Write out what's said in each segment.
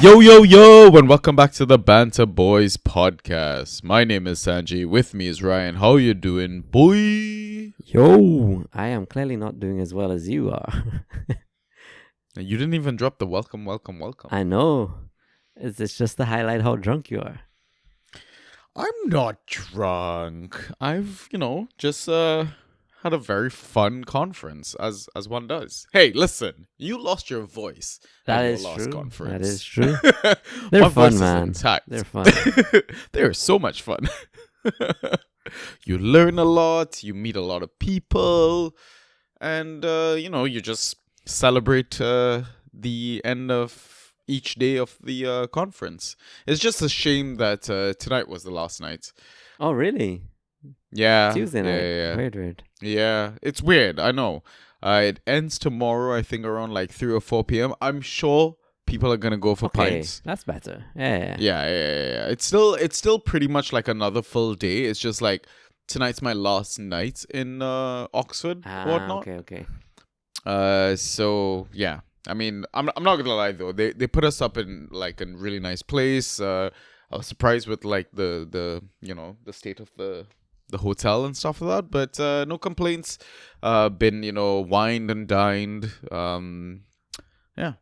Yo, yo, yo, and welcome back to the Bantah Boys podcast. My name is Sanji. With me is Ryan. How you doing, boy? Yo, I am clearly not doing as well as you are. You didn't even drop the welcome. I know. It's just to highlight how drunk you are. I'm not drunk. I've, just had a very fun conference, as one does. Hey, listen, you lost your voice That at is your last true. conference. That is true. My They're voice fun, man. is intact. They're fun. They're so much fun. You learn a lot, you meet a lot of people, and, you just celebrate the end of each day of the conference. It's just a shame that tonight was the last night. Oh, really? Yeah. Tuesday night. Yeah. Weird. Yeah, it's weird, I know. It ends tomorrow, I think around like 3 or 4 p.m. I'm sure people are going to go for Okay, pints. that's better. Yeah. Yeah. It's still pretty much like another full day. It's just like tonight's my last night in Oxford, whatnot. Okay. So yeah. I mean, I'm not gonna lie though. They put us up in like a really nice place. I was surprised with like the state of the hotel and stuff like that, but no complaints. Been wined and dined. Yeah.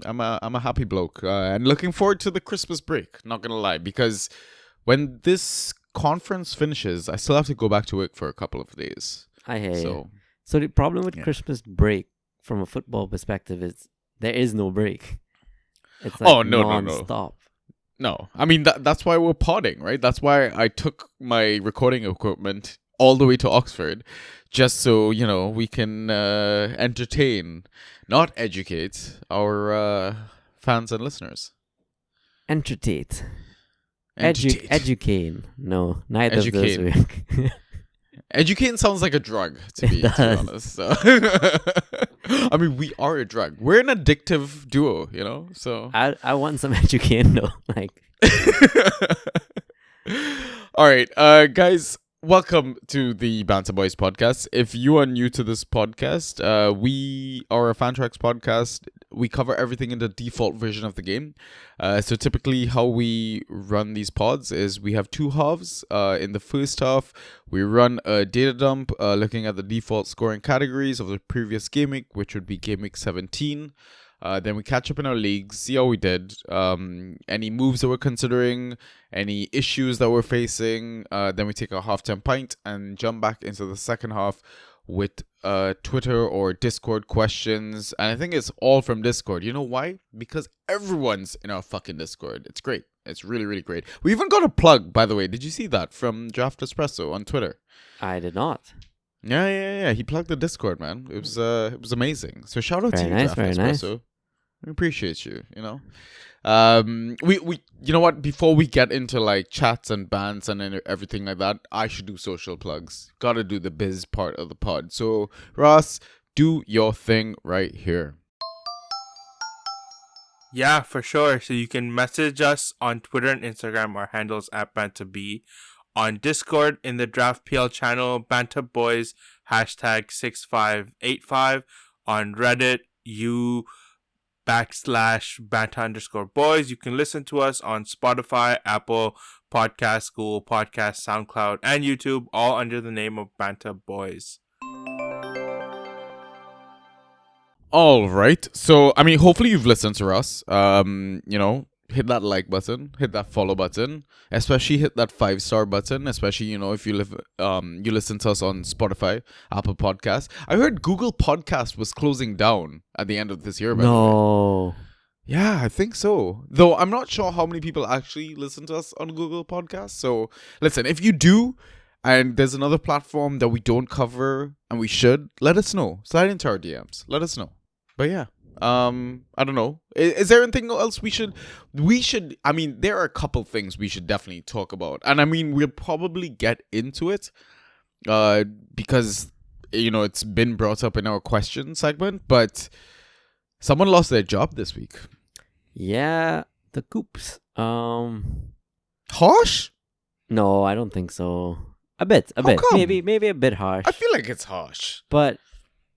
I'm a happy bloke and looking forward to the Christmas break. Not gonna lie, because when this conference finishes, I still have to go back to work for a couple of days. I hear you. So the problem with Christmas break from a football perspective is there is no break. It's like non-stop. No, I mean that's why we're podding, right? That's why I took my recording equipment all the way to Oxford, just so we can entertain, not educate our fans and listeners. Entertain. Educate. No, neither of those work. Educating sounds like a drug, to be honest. So. I mean, we are a drug. We're an addictive duo, So I want some educating though. All right, guys. Welcome to the Bantah Boys podcast. If you are new to this podcast, we are a Fantrax podcast. We cover everything in the default version of the game. So typically how we run these pods is we have two halves. In the first half, we run a data dump looking at the default scoring categories of the previous game week, which would be game week 17. Then we catch up in our leagues, see how we did, any moves that we're considering, any issues that we're facing. Then we take a halftime pint and jump back into the second half with Twitter or Discord questions. And I think it's all from Discord. You know why? Because everyone's in our fucking Discord. It's great. It's really, really great. We even got a plug, by the way. Did you see that from Draft Espresso on Twitter? I did not. Yeah. He plugged the Discord, man. It was amazing. So shout out to you, Draft Espresso. Nice. We appreciate you, we you know what, before we get into like chats and bans and everything like that, I should do social plugs. Gotta do the biz part of the pod. So Ross, do your thing right here. Yeah, for sure. So you can message us on Twitter and Instagram. Our handles at BantahB. On Discord in the Draft PL channel, Bantah Boys #6585. On Reddit, /Bantah_boys. You can listen to us on Spotify, Apple Podcasts, Google Podcasts, SoundCloud, and YouTube, all under the name of Bantah Boys. All right. So, I mean, hopefully you've listened to us. Hit that like button, hit that follow button, especially hit that 5-star button, especially, if you you listen to us on Spotify, Apple Podcasts. I heard Google Podcast was closing down at the end of this year. No. Yeah, I think so. Though I'm not sure how many people actually listen to us on Google Podcasts. So listen, if you do, and there's another platform that we don't cover and we should, let us know. Slide into our DMs. Let us know. But yeah. I don't know. Is there anything else we should, I mean, there are a couple things we should definitely talk about. And I mean, we'll probably get into it, because, it's been brought up in our question segment, but someone lost their job this week. Yeah, the Coops. Harsh? No, I don't think so. A bit. Come? Maybe a bit harsh. I feel like it's harsh. But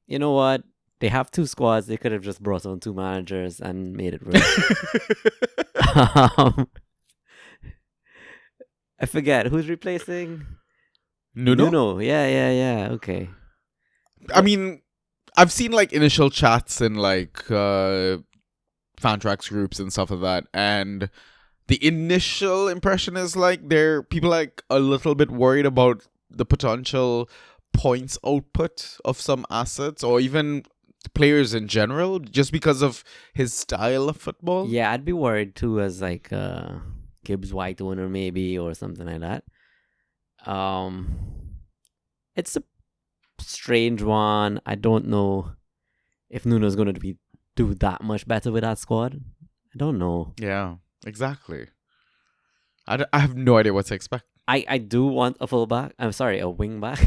you know what? they have two squads. They could have just brought on two managers and made it work. I forget who's replacing Nuno? Yeah. Okay. I mean, I've seen like initial chats in like Fantrax groups and stuff like that, and the initial impression is like people like a little bit worried about the potential points output of some assets or even players in general, just because of his style of football. Yeah, I'd be worried too, as like Gibbs White owner maybe or something like that. It's a strange one. I don't know if Nuno's going to do that much better with that squad. I don't know. Yeah, exactly. I have no idea what to expect. I do want a fullback. I'm sorry, a wing back.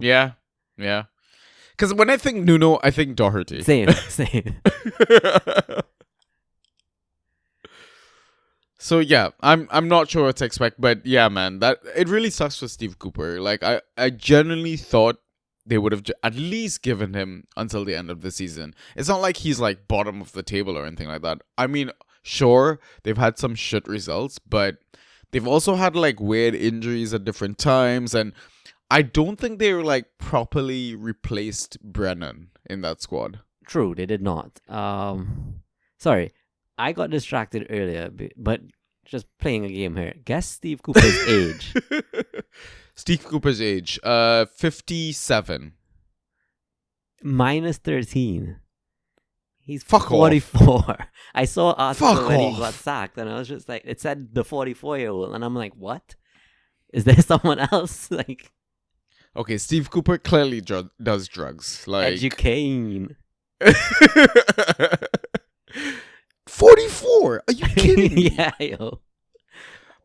Yeah. Because when I think Nuno, I think Doherty. Same. So yeah, I'm not sure what to expect, but yeah, man, that it really sucks for Steve Cooper. Like I genuinely thought they would have at least given him until the end of the season. It's not like he's like bottom of the table or anything like that. I mean, sure, they've had some shit results, but they've also had like weird injuries at different times, and I don't think they were like properly replaced Brennan in that squad. True, they did not. Sorry, I got distracted earlier, but just playing a game here. Guess Steve Cooper's age. Steve Cooper's age, 57. Minus 13. He's Fuck 44. Off. I saw an article Fuck when off. he got sacked, and I was just like, it said the 44-year-old, and I'm like, what? Is there someone else? Like, okay, Steve Cooper clearly does drugs. Like educate. 44? Are you kidding me? Yeah, yo.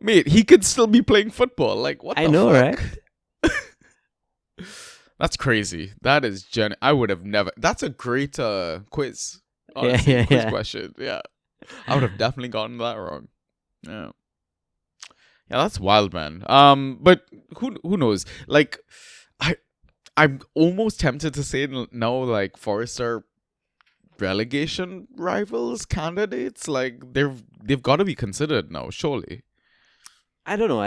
Mate, he could still be playing football. Like, what the I know, fuck? right? That's crazy. That is I would have never. That's a great quiz. Honestly, quiz question. Yeah. I would have definitely gotten that wrong. Yeah. Yeah, that's wild, man. But who knows? Like, I'm almost tempted to say now, like, Forest are relegation rivals, candidates. Like, they've got to be considered now, surely. I don't know.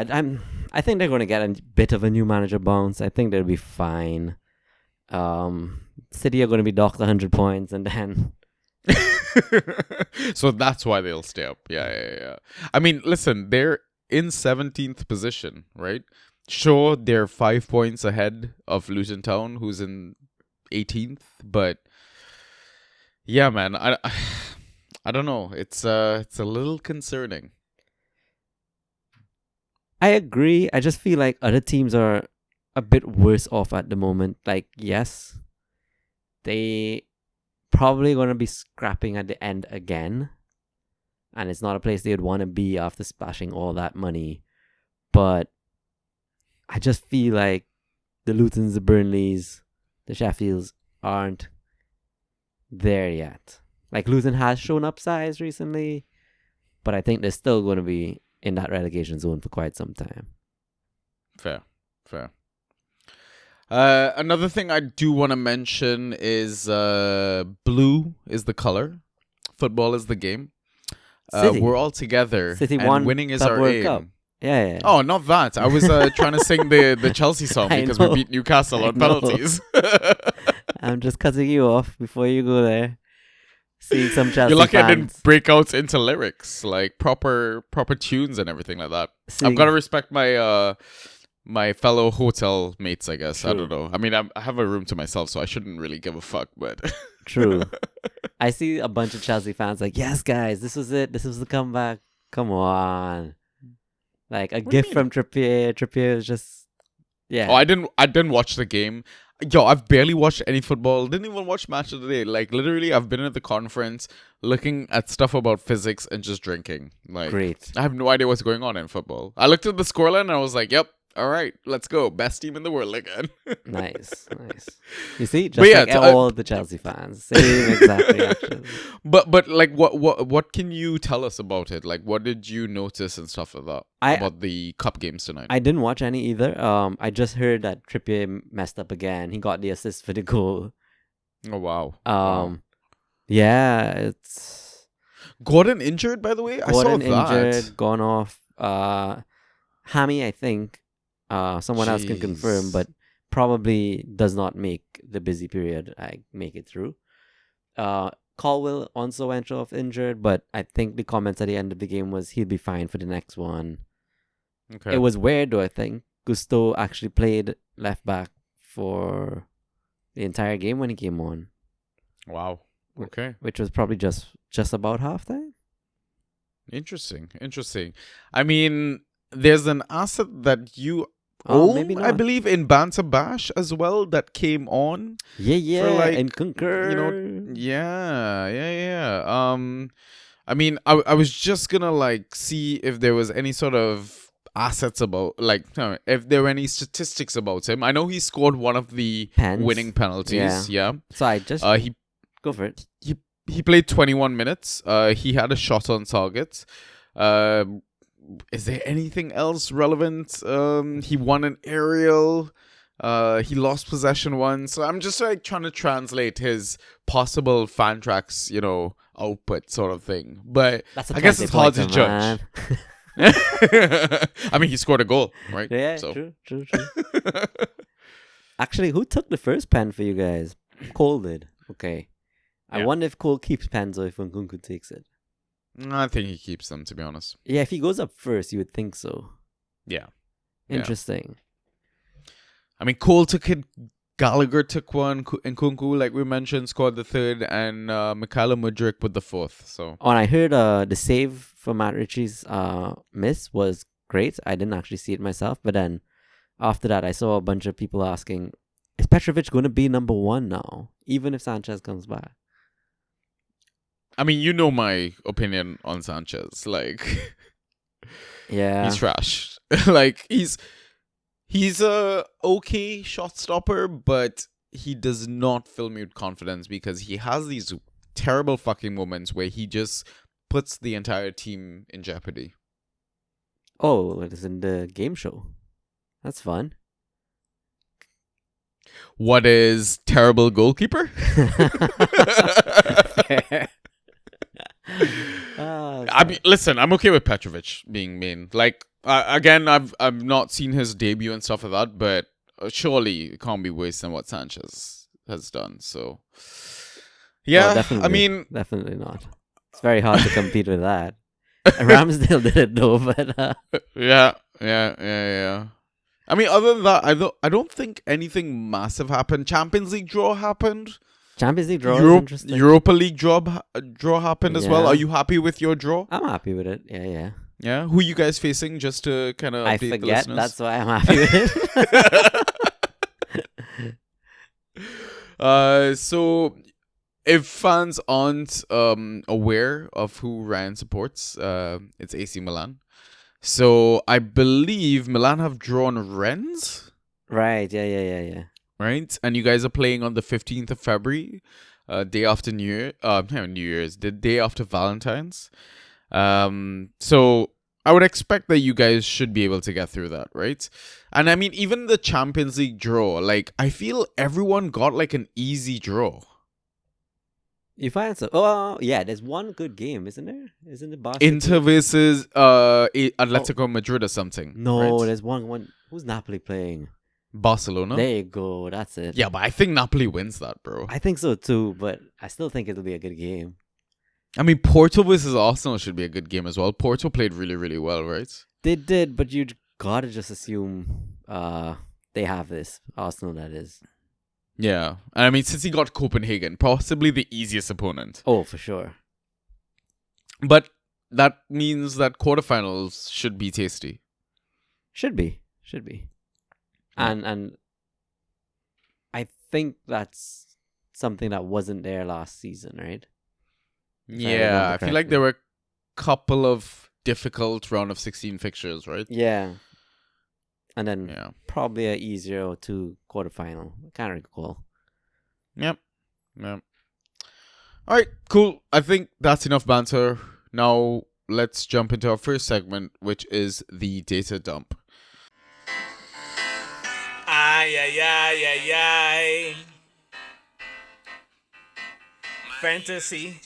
I think they're going to get a bit of a new manager bounce. I think they'll be fine. City are going to be docked 100 points, and then. So that's why they'll stay up. Yeah. I mean, listen, they're in 17th position, right? Sure, they're 5 points ahead of Luton Town, who's in 18th, but yeah, man, I don't know. It's a little concerning. I agree. I just feel like other teams are a bit worse off at the moment. Like, yes, they probably going to be scrapping at the end again. And it's not a place they would want to be after splashing all that money. But I just feel like the Lutons, the Burnleys, the Sheffields aren't there yet. Like, Luton has shown up size recently, but I think they're still going to be in that relegation zone for quite some time. Fair. Another thing I do want to mention is blue is the color. Football is the game. We're all together. City and won winning is Club our World aim. Cup. Yeah. Oh, not that. I was trying to sing the Chelsea song I because know. we beat Newcastle on penalties. I'm just cutting you off before you go there. Seeing some Chelsea You're lucky fans. I didn't break out into lyrics, like proper tunes and everything like that. I've got to respect my my fellow hotel mates, I guess. True. I don't know. I mean, I have a room to myself, so I shouldn't really give a fuck, but... True. I see a bunch of Chelsea fans like, yes, guys, this was it. This was the comeback. Come on. Like, a What do you gift from Trippier. Trippier is just... Yeah. Oh, I didn't watch the game. Yo, I've barely watched any football. Didn't even watch Match of the Day. Like, literally, I've been at the conference looking at stuff about physics and just drinking. Like, Great. I have no idea what's going on in football. I looked at the scoreline and I was like, yep, all right, let's go. Best team in the world again. Nice. You see? Just But yeah, like all the Chelsea fans. Same exact reaction. But like, what can you tell us about it? Like, what did you notice and stuff like that about the cup games tonight? I didn't watch any either. I just heard that Trippier messed up again. He got the assist for the goal. Oh wow. Yeah, it's Gordon injured, by the way. Gordon I saw that. injured, gone off. Hammy, I think. Someone else can confirm, Jeez. but probably does not make the busy period. I make it through. Caldwell also went off injured, but I think the comments at the end of the game was he'll be fine for the next one. Okay. It was weird though. I think Gusto actually played left back for the entire game when he came on, Wow. Okay. which was probably just about halftime. Interesting. I mean, there's an asset that you Oh, own, maybe I not. believe, in Bantah Bash as well that came on. Yeah, like, and Concur. Yeah. I mean, I was just gonna like see if there was any sort of assets about if there were any statistics about him. I know he scored one of the Pens. winning penalties. Yeah. So I just He go for it. he played 21 minutes. He had a shot on target. Is there anything else relevant? He won an aerial. He lost possession once. So I'm just like trying to translate his possible Fantrax, output sort of thing. But That's a I guess it's hard to judge. man. I mean, he scored a goal, right? Yeah, So. true. Actually, who took the first pen for you guys? Cole did. Okay. I Yeah. wonder if Cole keeps pens or if Nkunku takes it. I think he keeps them, to be honest. Yeah, if he goes up first, you would think so. Yeah. Interesting. I mean, Cole took it. Gallagher took one. Nkunku, like we mentioned, scored the third. And Mikhailo Mudryk with the fourth. So. Oh, and I heard the save for Matt Ritchie's miss was great. I didn't actually see it myself. But then after that, I saw a bunch of people asking, is Petrovic going to be number one now? Even if Sanchez comes back? I mean, you know my opinion on Sanchez. Like, Yeah. he's trash. Like, he's a okay shot stopper, but he does not fill me with confidence because he has these terrible fucking moments where he just puts the entire team in jeopardy. Oh, it is in the game show. That's fun. What is terrible goalkeeper? Fair. I mean, listen, I'm okay with Petrovic being main. Like, again, I've not seen his debut and stuff like that, but surely it can't be worse than what Sanchez has done. So, yeah, definitely, I mean, definitely not. It's very hard to compete with that. Ramsdale did it though, but yeah. I mean, other than that, I don't think anything massive happened. Champions League draw happened. Champions League draw is interesting. Europa League draw happened as well. Yeah. Are you happy with your draw? I'm happy with it. Yeah. Yeah. Who you guys facing? Just to kind of I update the forget. listeners. That's why I'm happy with it. So if fans aren't aware of who Ryan supports, it's AC Milan. So I believe Milan have drawn Rennes. Right. Yeah. Right, and you guys are playing on the 15th of February, day after New Year's, the day after Valentine's. So I would expect that you guys should be able to get through that, right? And I mean, even the Champions League draw, like I feel everyone got like an easy draw. You find so? Oh, yeah. There's one good game, isn't there? Isn't it Barca? Inter versus Atletico Madrid or something. No, right? there's one. Who's Napoli playing? Barcelona. There you go. That's it. Yeah, but I think Napoli wins that, bro. I think so too, but I still think it'll be a good game. I mean, Porto versus Arsenal should be a good game as well. Porto played really, really well, right? They did, but you gotta just assume they have this. Arsenal, that is. Yeah. And I mean, since he got Copenhagen, possibly the easiest opponent. Oh, for sure. But that means that quarterfinals should be tasty. Should be. And I think that's something that wasn't there last season, right? Yeah, I feel like there were a couple of difficult round of 16 fixtures, right? Yeah. And then probably a easier or two quarterfinal. I can't recall. Yep. All right, cool. I think that's enough banter. Now let's jump into our first segment, which is the data dump. Ay. fantasy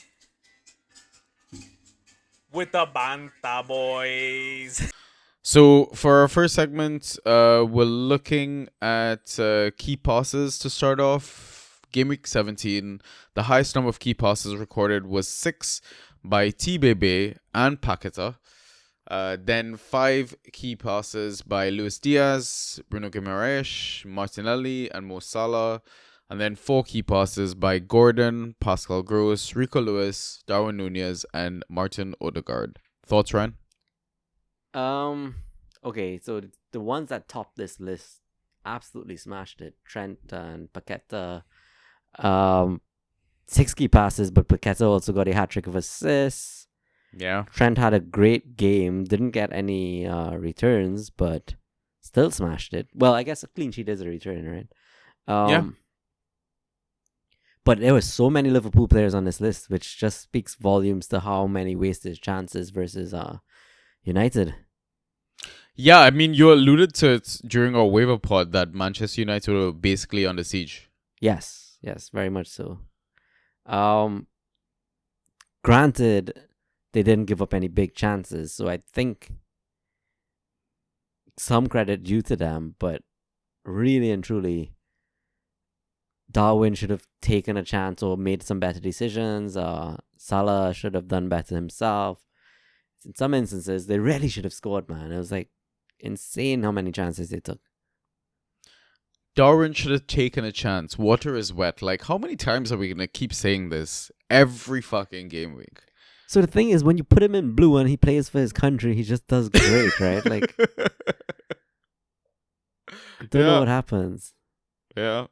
with the Bantah boys. So for our first segment, we're looking at key passes to start off. Game week 17, the highest number of key passes recorded was 6 by T-Bebe and Paqueta. Then 5 key passes by Luis Diaz, Bruno Guimaraes, Martinelli, and Mo Salah. And then 4 key passes by Gordon, Pascal Gross, Rico Lewis, Darwin Nunez, and Martin Odegaard. Thoughts, Ryan? Okay, so the ones that top this list absolutely smashed it. Trent and Paqueta. 6 key passes, but Paqueta also got a hat trick of assists. Yeah. Trent had a great game, didn't get any returns, but still smashed it. Well, I guess a clean sheet is a return, right? Yeah. But there were so many Liverpool players on this list, which just speaks volumes to how many wasted chances versus United. Yeah, I mean, you alluded to it during our waiver pod that Manchester United were basically under siege. Yes, very much so. Granted, they didn't give up any big chances, so I think some credit due to them, but really and truly, Darwin should have taken a chance or made some better decisions. Salah should have done better himself. In some instances, they really should have scored, man. It was like insane how many chances they took. Darwin should have taken a chance. Water is wet. Like, how many times are we going to keep saying this every fucking game week? So the thing is, when you put him in blue and he plays for his country, he just does great, right? Like, I don't know what happens. Yeah.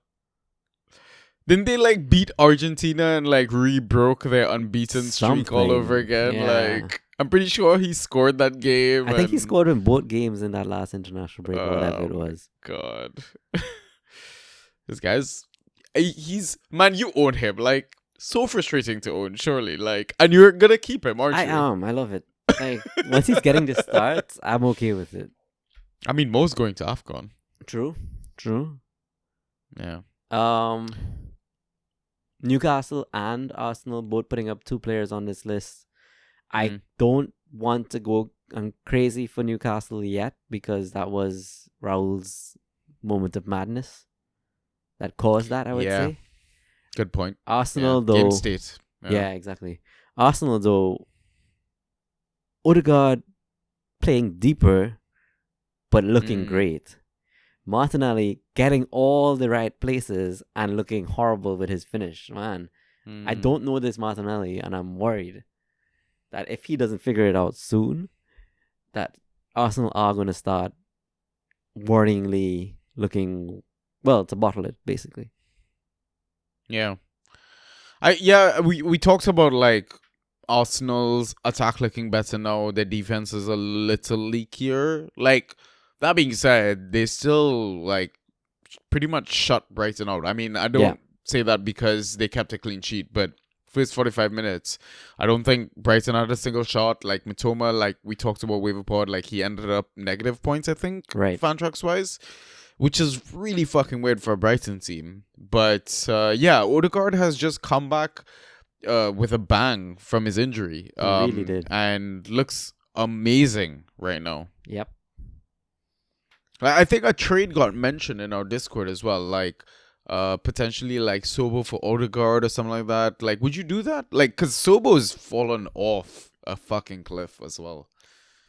Didn't they like beat Argentina and like re-broke their unbeaten streak all over again? Yeah. Like, I'm pretty sure he scored that game. I think he scored in both games in that last international break or whatever it was. God. This guy's... Man, you own him. Like, so frustrating to own, surely. Like, and you're gonna keep him, aren't you? I am. I love it. Like, once he's getting the starts, I'm okay with it. I mean, Mo's going to AFCON. True. Yeah. Newcastle and Arsenal both putting up 2 players on this list. I don't want to go crazy for Newcastle yet because that was Raul's moment of madness that caused that, I would say. Good point. Arsenal, though... Game state. Yeah, exactly. Arsenal, though, Odegaard playing deeper but looking great. Martinelli getting all the right places and looking horrible with his finish. Man, I don't know this Martinelli, and I'm worried that if he doesn't figure it out soon, that Arsenal are going to start worryingly looking, well, to bottle it, basically. Yeah. We talked about like Arsenal's attack looking better now. Their defense is a little leakier. Like, that being said, they still like pretty much shut Brighton out. I mean, I don't say that because they kept a clean sheet, but first 45 minutes, I don't think Brighton had a single shot. Like Mitoma, like we talked about waiver pod, like he ended up negative points, I think, Fantrax wise, which is really fucking weird for a Brighton team. But Odegaard has just come back with a bang from his injury. He really did. And looks amazing right now. Yep. I think a trade got mentioned in our Discord as well, like potentially like Sobo for Odegaard or something like that. Like, would you do that? Like, because Sobo's fallen off a fucking cliff as well.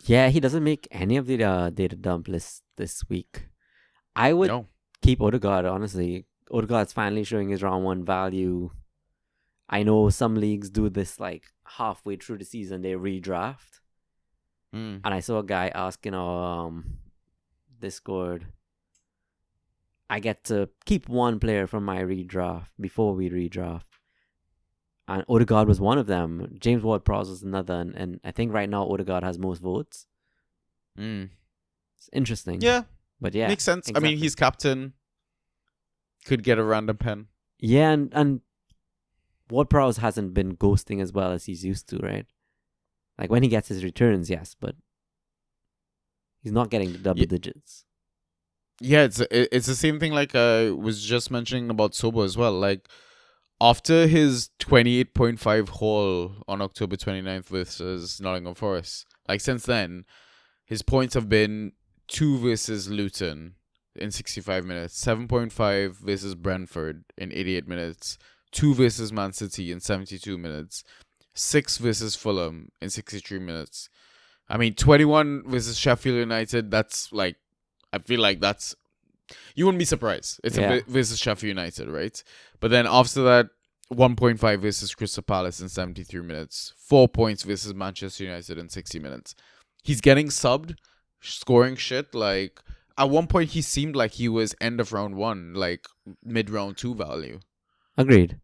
Yeah, he doesn't make any of the data dump lists this week. I would keep Odegaard, honestly. Odegaard's finally showing his round 1 value. I know some leagues do this like halfway through the season, they redraft. And I saw a guy asking our Discord, I get to keep one player from my redraft before we redraft. And Odegaard was one of them. James Ward-Prowse was another. And I think right now Odegaard has most votes. It's interesting. Yeah. But yeah. Makes sense. Exactly. I mean, he's captain. Could get a random pen. Yeah, and Ward-Prowse hasn't been ghosting as well as he's used to, right? Like when he gets his returns, yes, but he's not getting the double digits. Yeah, it's the same thing like I was just mentioning about Sobo as well. Like, after his 28.5 haul on October 29th versus Nottingham Forest, like since then, his points have been 2 versus Luton in 65 minutes, 7.5 versus Brentford in 88 minutes, 2 versus Man City in 72 minutes, 6 versus Fulham in 63 minutes. I mean, 21 versus Sheffield United, that's like, I feel like that's, you wouldn't be surprised. It's Yeah. versus Sheffield United, right? But then after that, 1.5 versus Crystal Palace in 73 minutes, 4 points versus Manchester United in 60 minutes. He's getting subbed, scoring shit. Like, at one point, he seemed like he was end of round 1, like mid round 2 value. Agreed.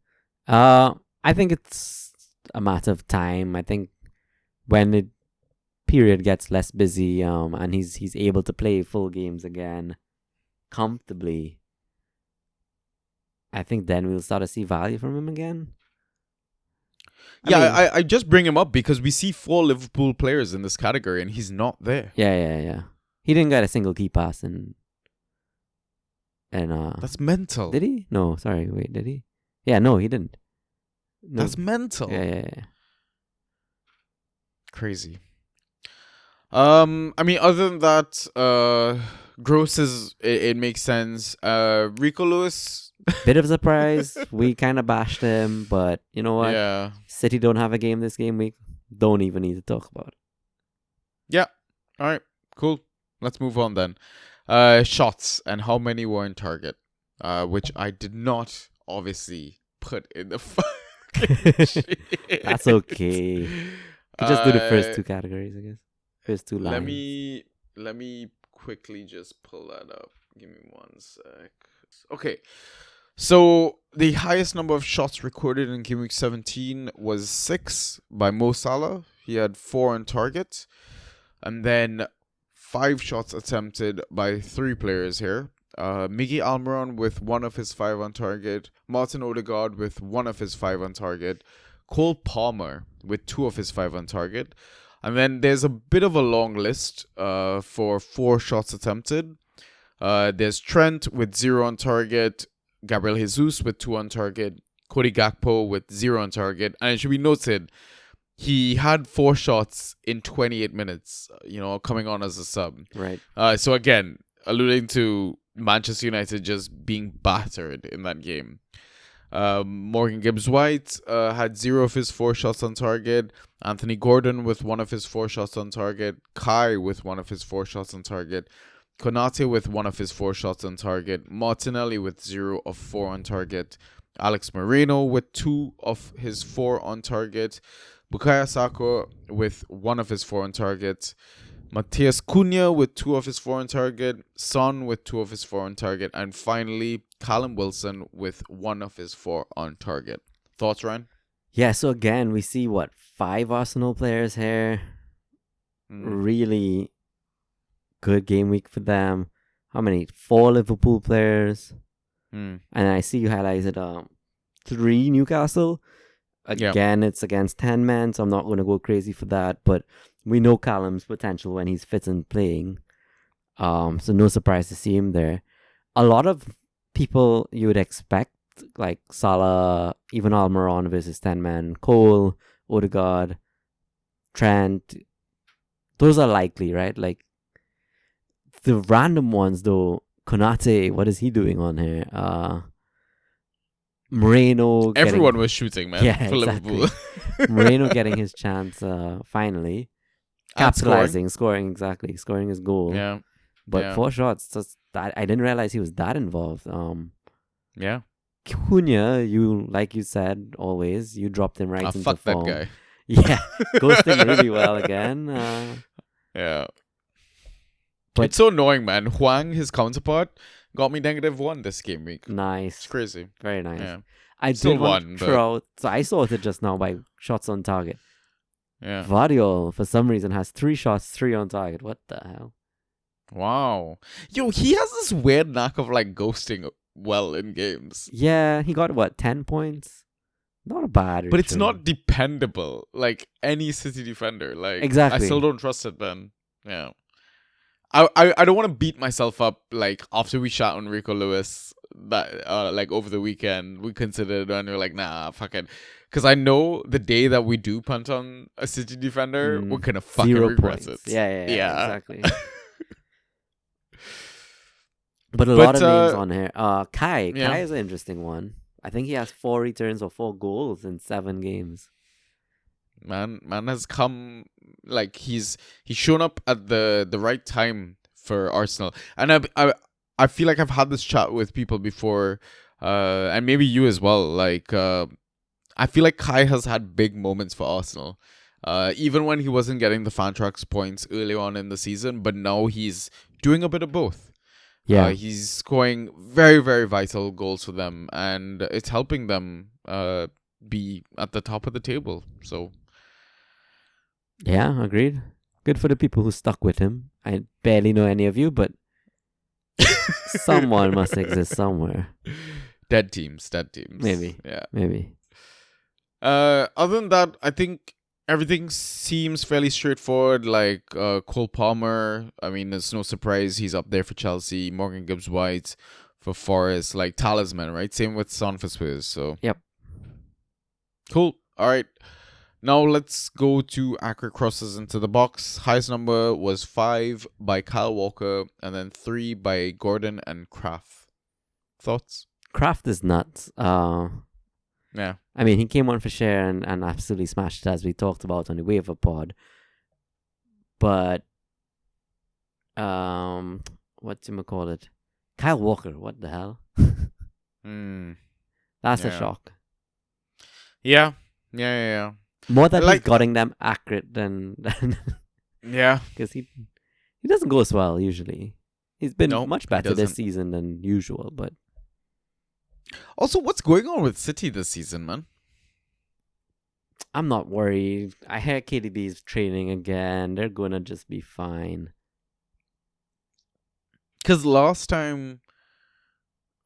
I think it's a matter of time. I think when the period gets less busy, and he's able to play full games again comfortably, I think then we'll start to see value from him again. I just bring him up because we see 4 Liverpool players in this category and he's not there. Yeah. He didn't get a single key pass and That's mental. did he? No, sorry, wait, did he? Yeah, no, he didn't. No. That's mental. Yeah. Crazy. I mean, other than that, Gross it makes sense. Rico Lewis. Bit of a surprise. We kind of bashed him, but you know what? Yeah. City don't have a game this game week. Don't even need to talk about it. Yeah. All right. Cool. Let's move on then. Shots and how many were in target. Which I did not obviously put in the fucking sheet. That's okay. You just do the first 2 categories, I guess. First 2 lines. Let me quickly just pull that up. Give me 1 sec. Okay. So the highest number of shots recorded in Game Week 17 was 6 by Mo Salah. He had 4 on target. And then 5 shots attempted by 3 players here. Miggy Almiron with 1 of his 5 on target. Martin Odegaard with 1 of his 5 on target. Cole Palmer with 2 of his 5 on target. And then there's a bit of a long list for 4 shots attempted. There's Trent with 0 on target. Gabriel Jesus with 2 on target. Cody Gakpo with 0 on target. And it should be noted, he had 4 shots in 28 minutes, coming on as a sub. Right. So again, alluding to Manchester United just being battered in that game. Morgan Gibbs-White had 0 of his 4 shots on target. Anthony Gordon with 1 of his 4 shots on target. Kai with 1 of his 4 shots on target. Konate with 1 of his 4 shots on target. Martinelli with 0 of 4 on target. Alex Moreno with 2 of his 4 on target. Bukayo Saka with 1 of his 4 on target. Matheus Cunha with 2 of his 4 on target. Son with 2 of his 4 on target. And finally, Callum Wilson with 1 of his 4 on target. Thoughts, Ryan? Yeah, so again, we see 5 Arsenal players here. Really good game week for them. How many? 4 Liverpool players. And I see you highlighted 3 Newcastle. Again, It's against 10 men, so I'm not going to go crazy for that. But we know Callum's potential when he's fit and playing. So no surprise to see him there. A lot of people you would expect, like Salah, even Almiron versus 10 men, Cole, Odegaard, Trent. Those are likely, right? Like the random ones, though. Konate, what is he doing on here? Moreno. Everyone was shooting, man. Yeah, for exactly. Liverpool. Moreno getting his chance finally. Capitalizing, scoring his goal. Yeah. But 4 shots, I didn't realize he was that involved. Yeah. Cunha, like you said, always, you dropped him right into Fuck form. that guy. Yeah, ghosting really well again. Yeah. But it's so annoying, man. Huang, his counterpart, got me -1 this game week. nice. It's crazy. Very nice. Yeah. I Still did want won, to throw out, so I sorted just now by shots on target. Yeah. Vardiol, for some reason, has 3 shots, 3 on target. What the hell? Wow. Yo, he has this weird knack of like ghosting well in games. Yeah, he got 10 points? Not a bad But it's return. not dependable like any City defender. Like Exactly. I still don't trust it, man. Yeah. I don't want to beat myself up like after we shot on Rico Lewis that like over the weekend we considered, and we're like, nah, fuck it. Because I know the day that we do punt on a City defender, we're gonna fucking 0 regret points. it. Yeah, exactly. But a But, lot of names on here. Kai. yeah. Kai is an interesting one. I think he has 4 returns or 4 goals in 7 games. Man has come, like he's shown up at the right time for Arsenal, and I feel like I've had this chat with people before, and maybe you as well. Like, I feel like Kai has had big moments for Arsenal, even when he wasn't getting the Fantrax points early on in the season, but now he's doing a bit of both. Yeah. He's scoring very, very vital goals for them, and it's helping them be at the top of the table. So. Yeah, agreed. Good for the people who stuck with him. I barely know any of you, but someone must exist somewhere. Dead teams. Maybe. Yeah. Maybe. Other than that, I think everything seems fairly straightforward. Like Cole Palmer, I mean, it's no surprise he's up there for Chelsea. Morgan Gibbs-White for Forest, like talisman, right? Same with Son for Spurs. So Yep. Cool. All right. Now let's go to accurate crosses into the box. Highest number was 5 by Kyle Walker, and then 3 by Gordon and Kraft. Thoughts? Kraft is nuts. Yeah. I mean, he came on for share and absolutely smashed it, as we talked about on the waiver pod. But, whatchamacallit? Kyle Walker, what the hell? That's a Yeah. shock. Yeah. More that Like- he's getting them accurate than Yeah. because he doesn't go as well usually. He's been No, much he better this doesn't. season than usual, but Also, what's going on with City this season, man? I'm not worried. I hear KDB is training again. They're gonna just be fine. Because last time,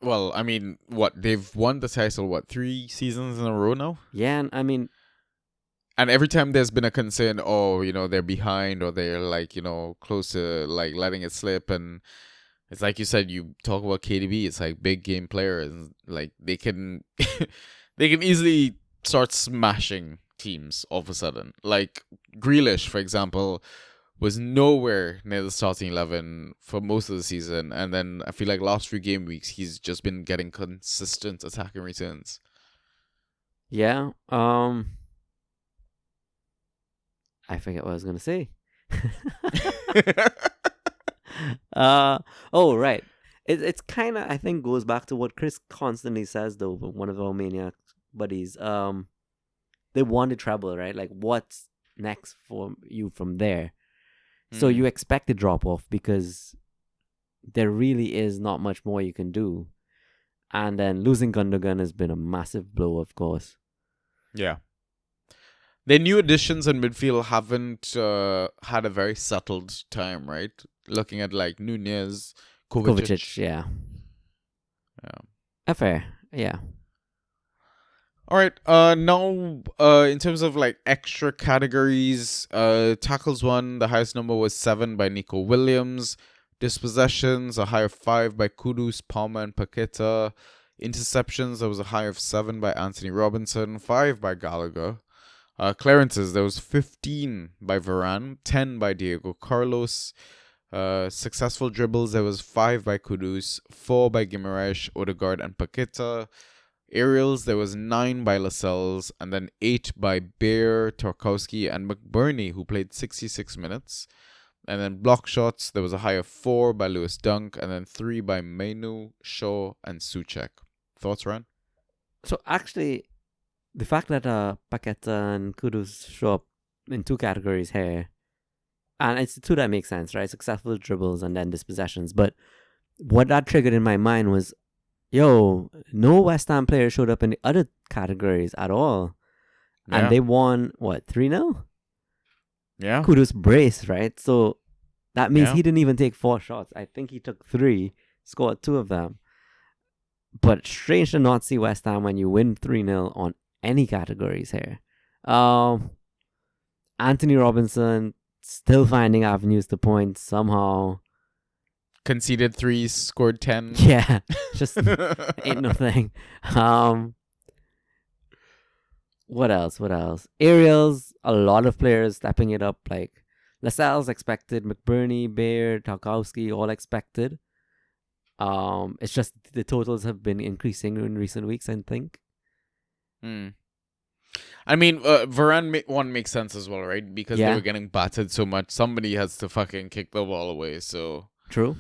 well, I mean, what, they've won the title, 3 seasons in a row now? Yeah, and I mean, And every time there's been a concern, they're behind, or they're like, close to like letting it slip. And it's like you said, you talk about KDB, it's like big game players. Like they can, they can easily start smashing teams all of a sudden. Like Grealish, for example, was nowhere near the starting 11 for most of the season. And then I feel like last few game weeks, he's just been getting consistent attacking returns. yeah. I forget what I was gonna say. Oh right. It's kind of, I think, goes back to what Chris constantly says though. One of our maniac buddies. They won the treble, right? Like, what's next for you from there? So you expect a drop off because there really is not much more you can do. And then losing Gundogan has been a massive blow, of course. Yeah. Their new additions in midfield haven't had a very settled time, right? Looking at like Nunez, Kovacic, yeah. Fair, yeah. All right. Now, in terms of like extra categories, tackles won. The highest number was 7 by Nico Williams. Dispossessions, a high of 5 by Kudus, Palmer, and Paqueta. Interceptions, there was a high of 7 by Anthony Robinson, 5 by Gallagher. Clearances, there was 15 by Varane, 10 by Diego Carlos. Successful dribbles, there was 5 by Kudus, 4 by Guimaraes, Odegaard, and Paqueta. Aerials, there was 9 by Lascelles, and then 8 by Bear, Tarkowski, and McBurney, who played 66 minutes. And then block shots, there was a high of 4 by Lewis Dunk, and then 3 by Mainu, Shaw, and Soucek. Thoughts, Ryan? So actually, the fact that Paqueta and Kudus show up in 2 categories here, and it's 2 that makes sense, right? Successful dribbles and then dispossessions. But what that triggered in my mind was, no West Ham player showed up in the other categories at all. Yeah. And they won, 3-0? Yeah. Kudus brace, right? So that means Yeah. he didn't even take 4 shots. I think he took 3, scored 2 of them. But strange to not see West Ham when you win 3-0 on any categories here. Anthony Robinson still finding avenues to point somehow. conceded 3, scored 10. Yeah, just ain't no thing. What else? What else? Aerials, a lot of players stepping it up. Like Lascelles expected, McBurney, Baird, Tarkowski, all expected. It's just the totals have been increasing in recent weeks, I think. Hmm. I mean, Varane one makes sense as well, right? Because they Yeah. were getting battered so much. Somebody has to fucking kick the ball away. So, True.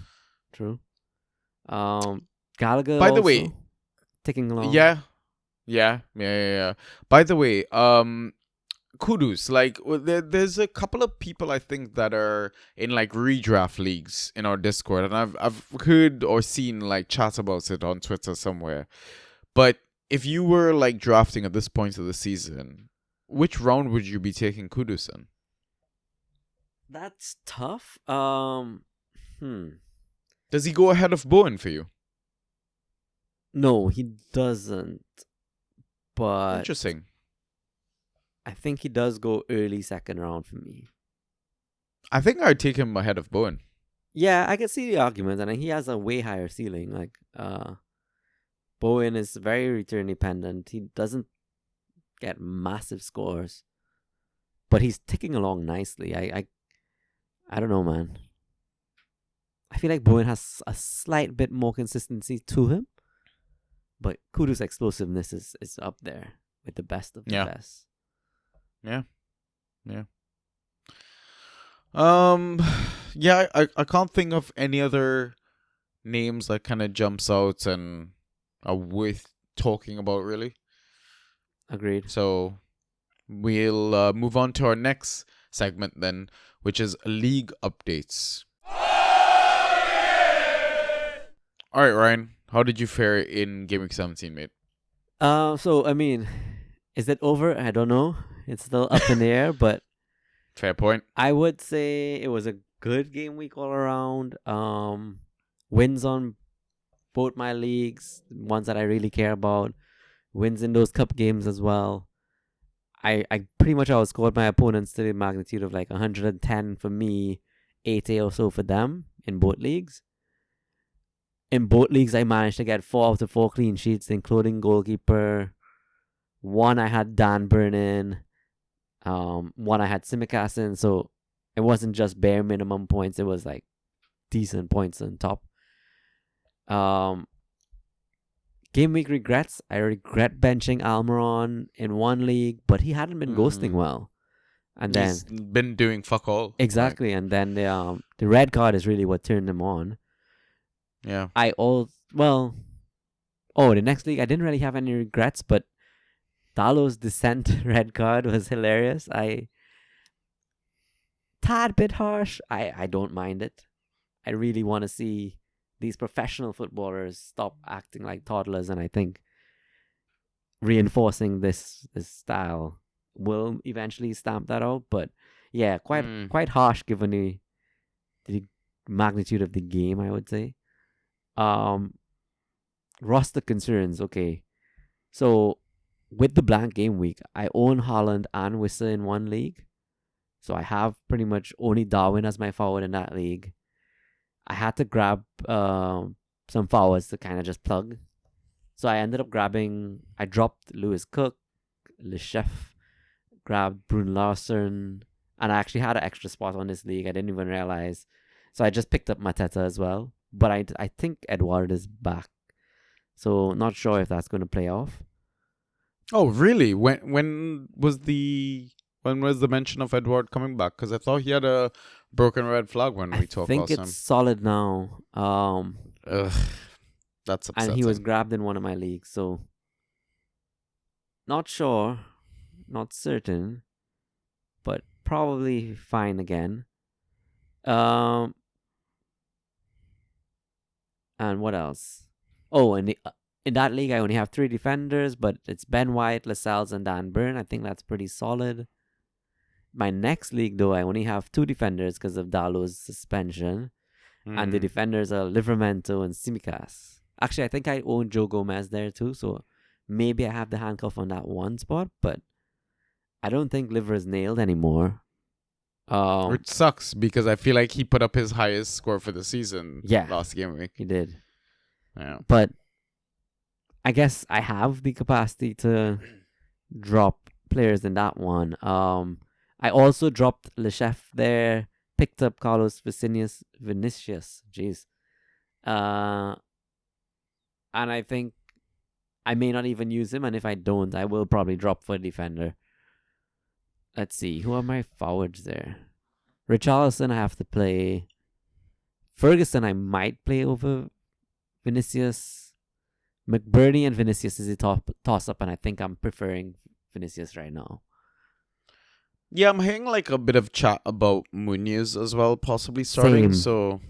Gallagher by the also way, ticking along. yeah. By the way, Kudus, like there's a couple of people I think that are in like redraft leagues in our Discord, and I've heard or seen like chat about it on Twitter somewhere. But if you were like drafting at this point of the season, which round would you be taking Kudus in? That's tough. Does he go ahead of Bowen for you? No, he doesn't. But Interesting. I think he does go early second round for me. I think I'd take him ahead of Bowen. Yeah, I can see the argument, and he has a way higher ceiling. Like, Bowen is very return dependent. He doesn't get massive scores, but he's ticking along nicely. I don't know, man. I feel like Bowen has a slight bit more consistency to him, but Kudu's explosiveness is up there with the best of the best. Yeah. Yeah, I can't think of any other names that kind of jumps out and are worth talking about, really. Agreed. So we'll move on to our next segment then, which is league updates. All right, Ryan, how did you fare in Game Week 17, mate? So I mean, is it over? I don't know. It's still up in the air, but Fair point. I would say it was a good game week all around. Wins on both my leagues, ones that I really care about. Wins in those cup games as well. I pretty much outscored my opponents to the magnitude of like 110 for me, 80 or so for them in both leagues. In both leagues, I managed to get 4 out of 4 clean sheets, including goalkeeper. One I had Dan Burnin. One I had Simicast in, so it wasn't just bare minimum points. It was like decent points on top. Game week regrets. I regret benching Almiron in one league, but he hadn't been ghosting well. And then he's been doing fuck all. Exactly, and then the red card is really what turned him on. Yeah. The next league I didn't really have any regrets, but Dalo's descent red card was hilarious. Tad bit harsh. I don't mind it. I really want to see these professional footballers stop acting like toddlers, and I think reinforcing this style will eventually stamp that out. But yeah, quite harsh given the magnitude of the game, I would say. Roster concerns. Okay, so with the blank game week, I own Haaland and Wissa in one league. So I have pretty much only Darwin as my forward in that league. I had to grab some forwards to kind of just plug. So I dropped Lewis Cook, Le Chef, grabbed Brun Larsen, and I actually had an extra spot on this league. I didn't even realize. So I just picked up Mateta as well. But I think Edward is back. So not sure if that's going to play off. Oh, really? When was the mention of Edward coming back? Because I thought he had a broken red flag when we talked last time. I think it's solid now. That's upsetting. And he was grabbed in one of my leagues, so not sure, not certain, but probably fine again. And what else? Oh, in that league, I only have 3 defenders, but it's Ben White, Lascelles, and Dan Burn. I think that's pretty solid. My next league, though, I only have 2 defenders because of Dalo's suspension. And the defenders are Livramento and Simicast. Actually, I think I own Joe Gomez there too, so maybe I have the handcuff on that one spot, but I don't think Liver is nailed anymore. Which sucks because I feel like he put up his highest score for the season last game week. He did. Yeah. But I guess I have the capacity to drop players in that one. I also dropped Le Chef there, picked up Carlos Vinicius. Jeez. And I think I may not even use him, and if I don't, I will probably drop for a defender. Let's see, who are my forwards there? Richarlison I have to play. Ferguson I might play over Vinicius. McBurney and Vinicius is a toss-up, and I think I'm preferring Vinicius right now. Yeah, I'm hearing like a bit of chat about Munoz as well, possibly starting. Same. So,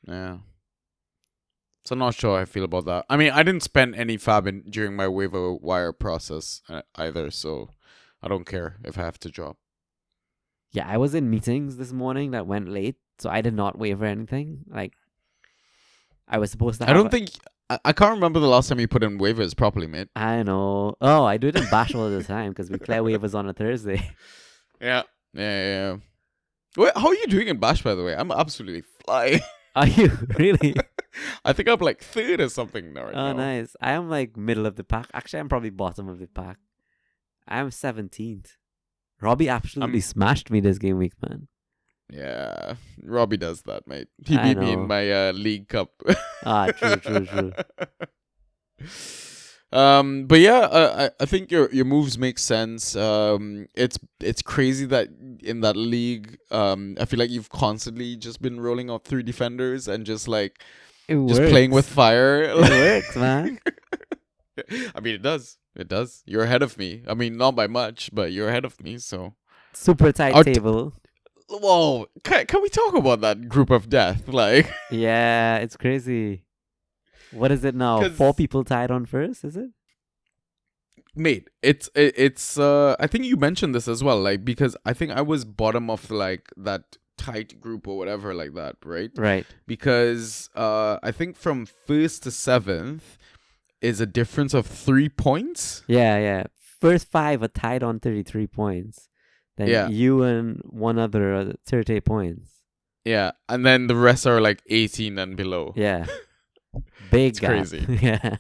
yeah. So I'm not sure how I feel about that. I mean, I didn't spend any fab during my waiver wire process either, so I don't care if I have to drop. Yeah, I was in meetings this morning that went late, so I did not waiver anything. Like, I was supposed to have... I can't remember the last time you put in waivers properly, mate. I know. Oh, I do it in Bash all the time because we clear waivers on a Thursday. Yeah. Wait, how are you doing in Bash, by the way? I'm absolutely flying. Are you? Really? I think I'm like third or something now. Oh, nice. I am like middle of the pack. Actually, I'm probably bottom of the pack. I'm 17th. Robbie absolutely smashed me this game week, man. Yeah, Robbie does that, mate. He beat me in my League Cup. True. But yeah, I think your moves make sense. It's crazy that in that league, I feel like you've constantly just been rolling out 3 defenders and just like playing with fire. It works, man. I mean, it does. You're ahead of me. I mean, not by much, but you're ahead of me. So super tight table. Whoa! Can we talk about that group of death? Like, yeah, it's crazy. What is it now? 4 people tied on first, is it? Mate, it's I think you mentioned this as well, like, because I think I was bottom of like that tight group or whatever like that, right? Right. Because I think from 1st to 7th is a difference of 3 points. Yeah. First 5 are tied on 33 points. Then you and one other are 38 points. Yeah, and then the rest are like 18 and below. Yeah. Big it's gap. Crazy. Yeah.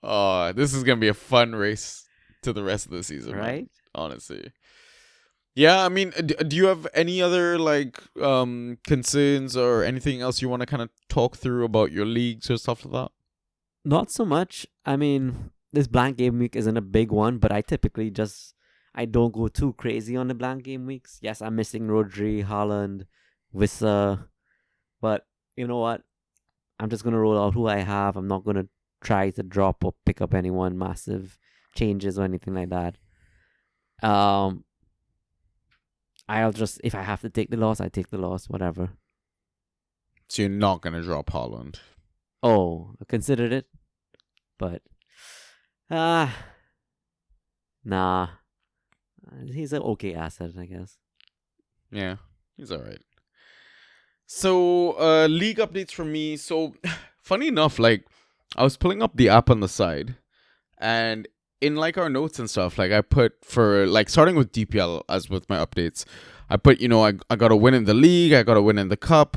Oh, this is going to be a fun race to the rest of the season, right? Man, honestly. Yeah, I mean, do you have any other like concerns or anything else you want to kind of talk through about your leagues or stuff like that? Not so much. I mean, this blank game week isn't a big one, but I typically I don't go too crazy on the blank game weeks. Yes, I'm missing Rodri, Haaland, Wissa, but you know what? I'm just gonna roll out who I have. I'm not gonna try to drop or pick up anyone massive changes or anything like that. I'll just, if I have to take the loss, I take the loss, whatever. So you're not gonna drop Haaland? Oh, I considered it, but nah. He's an okay asset, I guess. Yeah, he's alright. So, league updates from me. So, funny enough, like, I was pulling up the app on the side, and in, like, our notes and stuff, like, I put for, like, starting with DPL, as with my updates, I put, I got a win in the league, I got a win in the cup,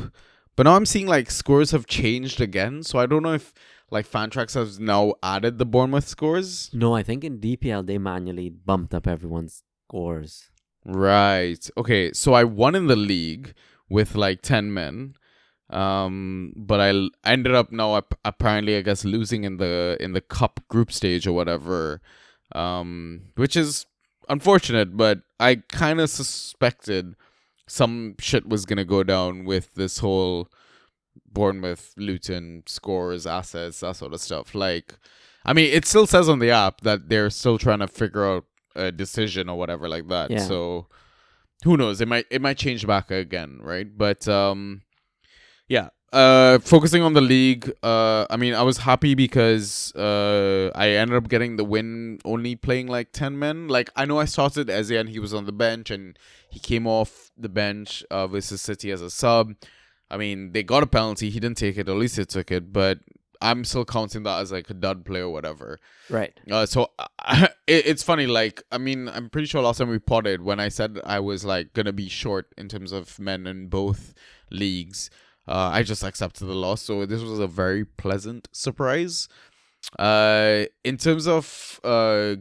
but now I'm seeing, like, scores have changed again, so I don't know if, like, Fantrax has now added the Bournemouth scores. No, I think in DPL, they manually bumped up everyone's scores. Right. Okay, so I won in the league with like 10 men, but I ended up now apparently I guess losing in the cup group stage or whatever, which is unfortunate, but I kind of suspected some shit was gonna go down with this whole Bournemouth, Luton scores, assets, that sort of stuff. Like, I mean, it still says on the app that they're still trying to figure out a decision or whatever like that. Yeah. So who knows? It might change back again, right? But yeah. Focusing on the league, I mean, I was happy because I ended up getting the win only playing like 10 men. Like, I know I started Eze and he was on the bench and he came off the bench versus City as a sub. I mean, they got a penalty. He didn't take it. At least he took it. But I'm still counting that as like a dud play or whatever. Right. So it's funny. Like, I mean, I'm pretty sure last time we potted when I said I was like gonna be short in terms of men in both leagues. I just accepted the loss, so this was a very pleasant surprise. In terms of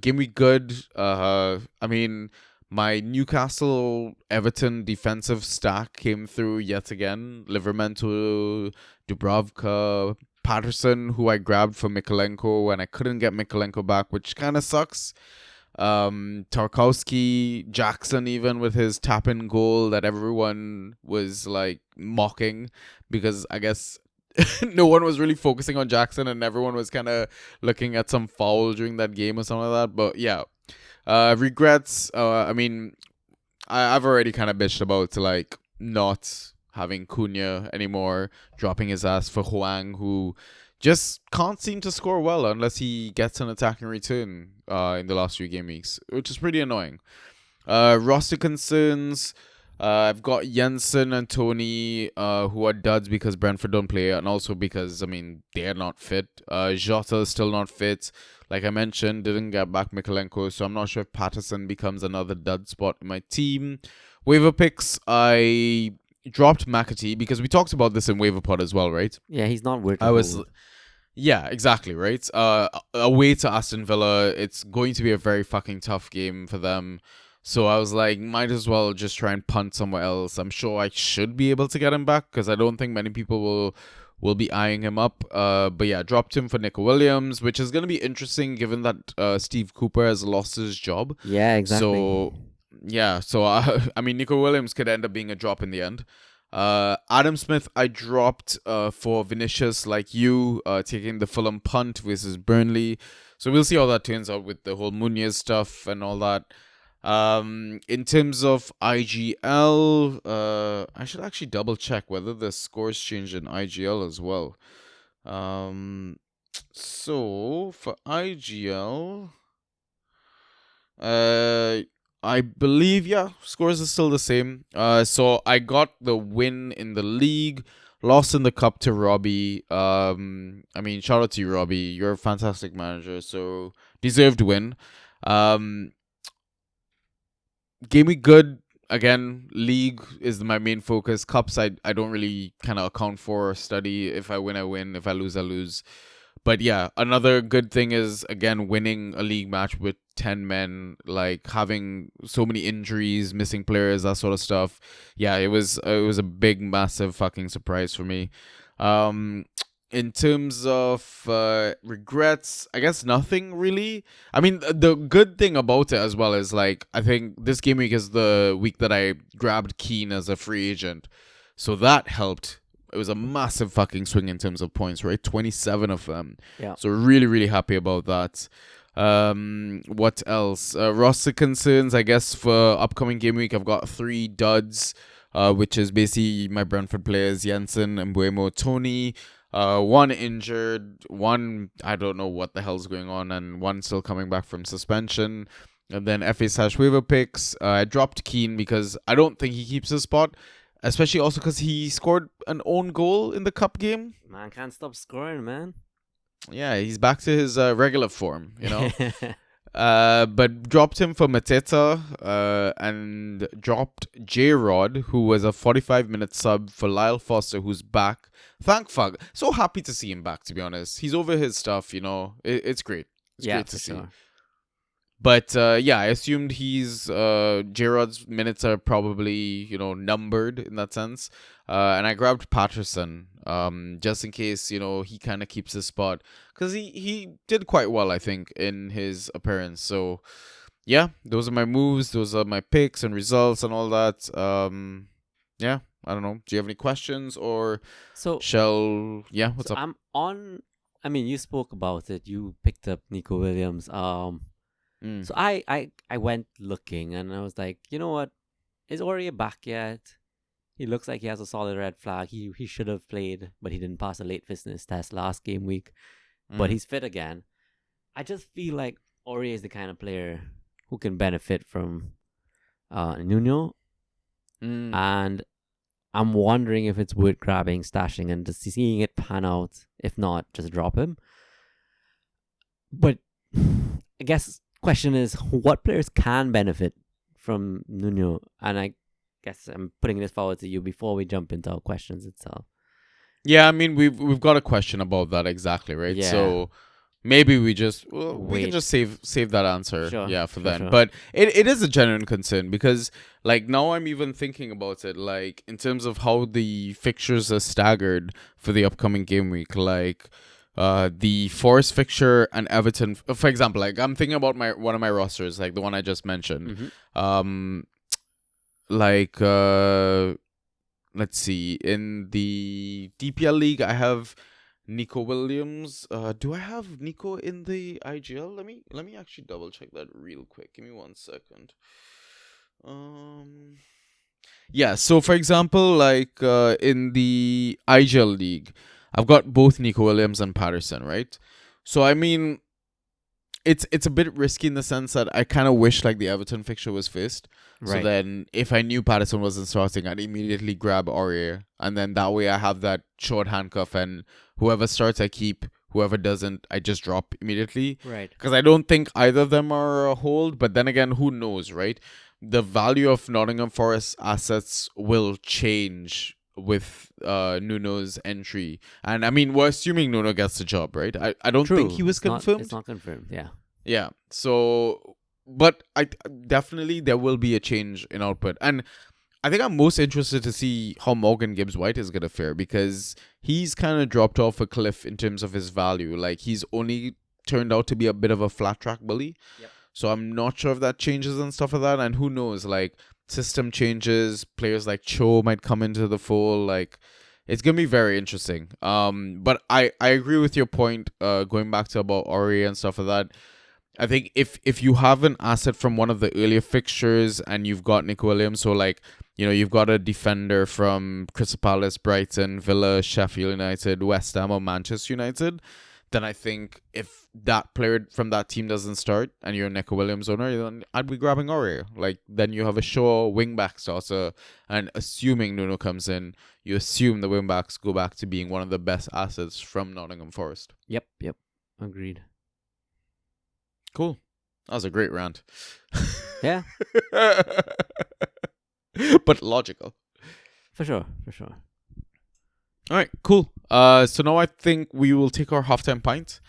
game week good, I mean, my Newcastle Everton defensive stack came through yet again. Livermento, Dubravka, Patterson, who I grabbed for Mikolenko, and I couldn't get Mikolenko back, which kind of sucks. Tarkowski, Jackson, even with his tap-in goal that everyone was like mocking because I guess no one was really focusing on Jackson and everyone was kind of looking at some foul during that game or something like that. But yeah, regrets. I mean, I've already kind of bitched about like not having Cunha anymore, dropping his ass for Huang, who just can't seem to score well unless he gets an attacking return in the last few game weeks, which is pretty annoying. Roster concerns. I've got Jensen and Tony, who are duds because Brentford don't play, and also because, I mean, they're not fit. Jota is still not fit. Like I mentioned, didn't get back Mikolenko, so I'm not sure if Patterson becomes another dud spot in my team. Waiver picks, I dropped McAtee because we talked about this in Waiver Pod as well, right? Yeah, he's not worth. Yeah, exactly, right? Away to Aston Villa, it's going to be a very fucking tough game for them. So I was like, might as well just try and punt somewhere else. I'm sure I should be able to get him back because I don't think many people will be eyeing him up. But yeah, dropped him for Nico Williams, which is going to be interesting given that Steve Cooper has lost his job. Yeah, exactly. So yeah, so I mean, Nico Williams could end up being a drop in the end. Adam Smith, I dropped for Vinicius, like you, taking the Fulham punt versus Burnley. So we'll see how that turns out with the whole Munoz stuff and all that. In terms of IGL, I should actually double check whether the scores changed in IGL as well. So for IGL, I believe, yeah, scores are still the same. So I got the win in the league, lost in the cup to Robbie. I mean, shout out to you, Robbie. You're a fantastic manager, so deserved win. Game week good. Again, league is my main focus. Cups, I don't really kind of account for or study. If I win, I win. If I lose, I lose. But yeah, another good thing is, again, winning a league match with 10 men, like having so many injuries, missing players, that sort of stuff. Yeah, it was a big, massive fucking surprise for me. In terms of regrets, I guess nothing really. I mean, the good thing about it as well is, like, I think this game week is the week that I grabbed Keane as a free agent. So that helped. It was a massive fucking swing in terms of points, right? 27 of them. Yeah. So really, really happy about that. What else? Roster concerns, I guess, for upcoming game week, I've got 3 duds, which is basically my Brentford players, Jensen, Mbuemo, Tony. 1 injured, 1 I don't know what the hell's going on, and 1 still coming back from suspension. And then FA/waiver picks. I dropped Keane because I don't think he keeps his spot, especially also because he scored an own goal in the cup game. Man can't stop scoring, man. Yeah, he's back to his regular form, you know. But dropped him for Mateta, and dropped J-Rod, who was a 45-minute sub for Lyle Foster, who's back. Thank fuck. So happy to see him back, to be honest. He's over his stuff, you know. It's great. It's great to see. Sure. But yeah, I assumed J-Rod's minutes are probably, you know, numbered in that sense. And I grabbed Patterson, just in case, you know, he kind of keeps his spot. Because he did quite well, I think, in his appearance. So, yeah, those are my moves. Those are my picks and results and all that. Yeah, I don't know. Do you have any questions or yeah, what's up? I mean, you spoke about it. You picked up Nico Williams. So I went looking and I was like, you know what? Is Aurier back yet? He looks like he has a solid red flag. He should have played, but he didn't pass a late fitness test last game week. But he's fit again. I just feel like Aurier is the kind of player who can benefit from Nuno. And I'm wondering if it's worth grabbing, stashing, and just seeing it pan out. If not, just drop him. But I guess question is, what players can benefit from Nuno? And I guess I'm putting this forward to you before we jump into our questions itself. Yeah, I mean we've got a question about that exactly, right? Yeah. So maybe we can Wait. just save that answer, Sure, yeah, for sure, then. sure. But it is a genuine concern because like now I'm even thinking about it like in terms of how the fixtures are staggered for the upcoming game week, like the Forest fixture and Everton, for example. Like I'm thinking about one of my rosters, like the one I just mentioned. Mhm. Like let's see, in the DPL league I have Nico Williams. Do I have Nico in the IGL? Let me actually double check that real quick. Give me 1 second. Yeah, so for example, like in the IGL league, I've got both Nico Williams and Patterson, right? So I mean, it's a bit risky in the sense that I kind of wish like the Everton fixture was first. So Right. then if I knew Patterson wasn't starting, I'd immediately grab Aurier. And then that way I have that short handcuff, and whoever starts I keep, whoever doesn't I just drop immediately. Right. Because I don't think either of them are a hold, but then again, who knows, right? The value of Nottingham Forest assets will change with Nuno's entry. And I mean, we're assuming Nuno gets the job, right? I don't think he was It's not- confirmed. It's not confirmed. Yeah. Yeah. So, but I definitely there will be a change in output, and I think I'm most interested to see how Morgan Gibbs White is gonna fare because he's kind of dropped off a cliff in terms of his value. Like he's only turned out to be a bit of a flat track bully. Yep. So I'm not sure if that changes and stuff like that. And who knows? Like system changes, players like Cho might come into the fold. Like it's gonna be very interesting. But I agree with your point. Going back to about Ori and stuff like that. I think if you have an asset from one of the earlier fixtures and you've got Nick Williams, so like, you know, you've got a defender from Crystal Palace, Brighton, Villa, Sheffield United, West Ham, or Manchester United, then I think if that player from that team doesn't start and you're a Nick Williams owner, then I'd be grabbing Aurier. Like, then you have a sure wing-back starter, and assuming Nuno comes in, you assume the wing-backs go back to being one of the best assets from Nottingham Forest. Yep. Agreed. Cool. That was a great rant. Yeah. But logical. For sure. All right, cool. So now I think we will take our halftime pint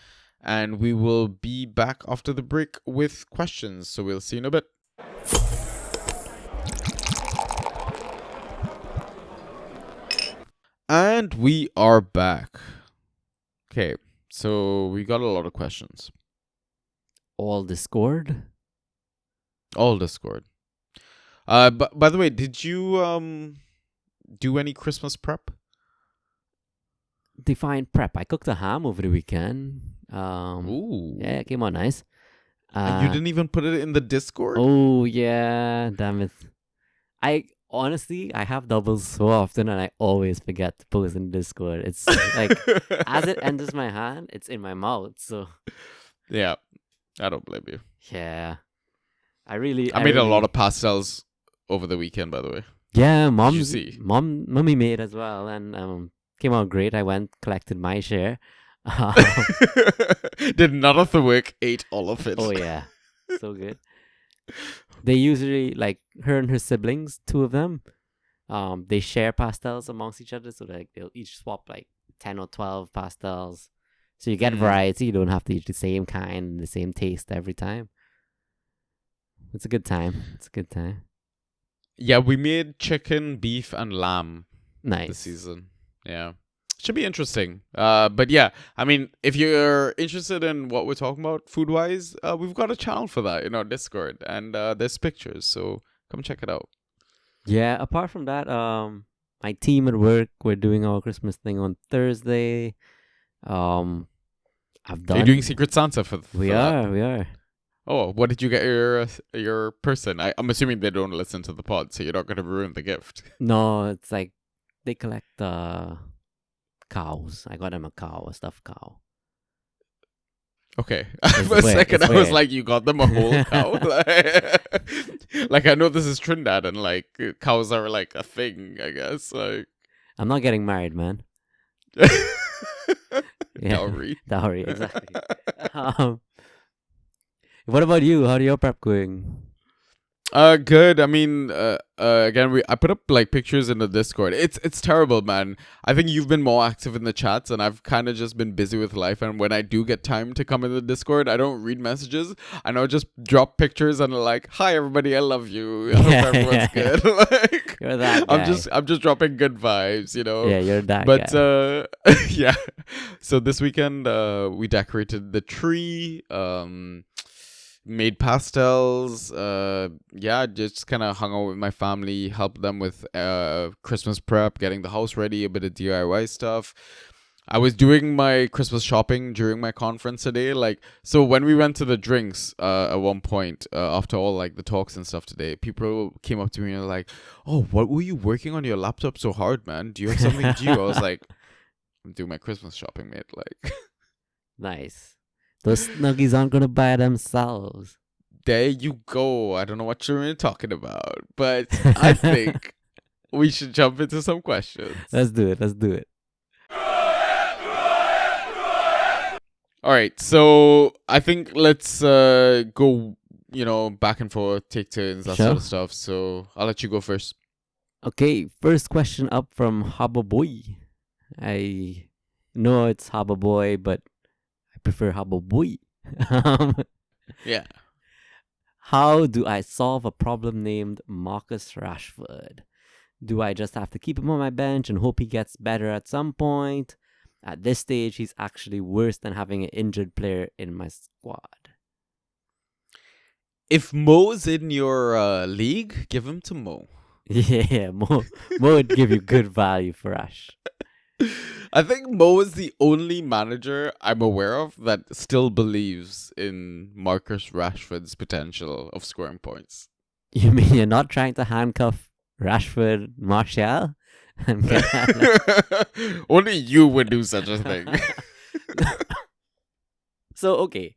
and we will be back after the break with questions. So we'll see you in a bit. And we are back. Okay, so we got a lot of questions. All Discord. All Discord. But by the way, did you do any Christmas prep? Define prep. I cooked a ham over the weekend. Ooh. Yeah, it came out nice. And you didn't even put it in the Discord? Oh yeah, damn it. I have doubles so often and I always forget to post in Discord. It's like as it enters my hand, it's in my mouth. So Yeah, I don't blame you. yeah. I made a lot of pastels over the weekend, by the way. Yeah, see? Mummy made as well, and came out great. I went collected my share. Did none of the work, ate all of it. Oh yeah, so good. They usually like her and her siblings, two of them. They share pastels amongst each other, so like they'll each swap like 10 or 12 pastels. So you get variety. You don't have to eat the same kind, the same taste every time. It's a good time. Yeah, we made chicken, beef, and lamb Nice. this season. Yeah. Should be interesting. But yeah, I mean, if you're interested in what we're talking about food-wise, we've got a channel for that in our Discord, and there's pictures, so come check it out. Yeah, apart from that, my team at work, we're doing our Christmas thing on Thursday. I've done. You're doing Secret Santa for We that? are. Oh, what did you get your person? I'm assuming they don't listen to the pod, so you're not going to ruin the gift. No, it's like they collect cows. I got them a stuffed cow. Okay. It's For a weird, second, it's I was weird. like, you got them a whole cow? Like, I know this is Trinidad and, like, cows are, like, a thing, I guess. Like, I'm not getting married, man. Yeah. dowry. Dowry, exactly. um, what about you? How do your prep going? Good. I mean, again, I put up like pictures in the Discord. It's terrible, man. I think you've been more active in the chats, and I've kind of just been busy with life. And when I do get time to come in the Discord, I don't read messages. I know just drop pictures and like, "Hi everybody, I love you. I hope everyone's good." Like, You're that I'm guy. just dropping good vibes, you know. Yeah, you're that But guy. yeah. So this weekend, we decorated the tree. Made pastels. Yeah, just kind of hung out with my family, helped them with Christmas prep, getting the house ready, a bit of DIY stuff. I was doing my Christmas shopping during my conference today. Like, so when we went to the drinks at one point, after all like the talks and stuff today, people came up to me and were like, "Oh, what were you working on your laptop so hard, man? Do you have something due?" I was like, "I'm doing my Christmas shopping, mate." Like, Nice. Those snuggies aren't gonna buy themselves. there you go. I don't know what you're talking about, but I think we should jump into some questions. Let's do it. Let's do it. All right, so I think let's go, back and forth, take turns, that sort of stuff. So I'll let you go first. Okay, first question up from Harbor Boy. I know it's Harbor Boy, but I prefer Harbor Boy. Yeah. How do I solve a problem named Marcus Rashford? Do I just have to keep him on my bench and hope he gets better at some point? At this stage, he's actually worse than having an injured player in my squad. If Mo's in your league, give him to Mo. Yeah, Mo would give you good value for Ash. I think Mo is the only manager I'm aware of that still believes in Marcus Rashford's potential of scoring points. You mean you're not trying to handcuff Rashford, Martial? And Only you would do such a thing. So, okay.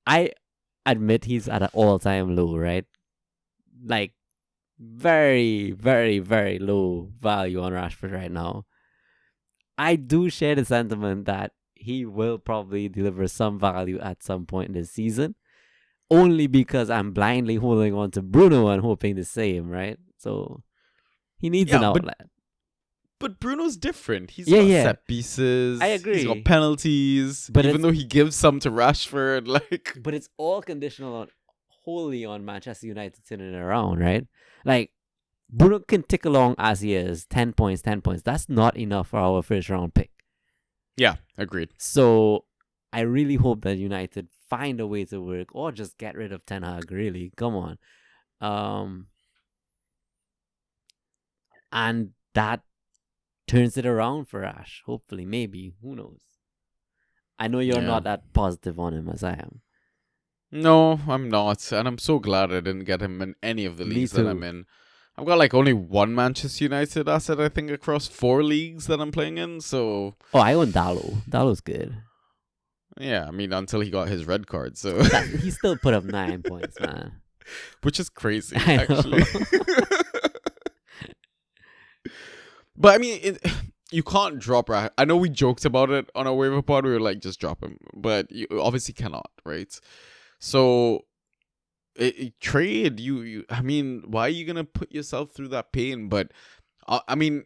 I admit he's at an all-time low, right? Like, very, very, very low value on Rashford right now. I do share the sentiment that he will probably deliver some value at some point in this season, only because I'm blindly holding on to Bruno and hoping the same, right? So he needs an outlet. But Bruno's different. He's Yeah, got yeah. set pieces. I agree. He's got penalties. But even though he gives some to Rashford, like. But it's all conditional wholly on Manchester United turning it around, right? Like, Bruno can tick along as he is, 10 points, 10 points. That's not enough for our first round pick. Yeah, agreed. So I really hope that United find a way to work or just get rid of Ten Hag, really. Come on. And that turns it around for Ash. Hopefully, maybe. Who knows? I know you're not that positive on him as I am. No, I'm not. And I'm so glad I didn't get him in any of the leagues that I'm in. I've got like only one Manchester United asset, I think, across 4 leagues that I'm playing in. So. Oh, I own Dallo. Dallo's good. Yeah, I mean, until he got his red card, so. He still put up 9 points, man. Which is crazy, actually. But I mean, you can't drop Rash. I know we joked about it on our waiver pod. We were like, just drop him. But you obviously cannot, right? So, trade, I mean, why are you going to put yourself through that pain? But, I mean,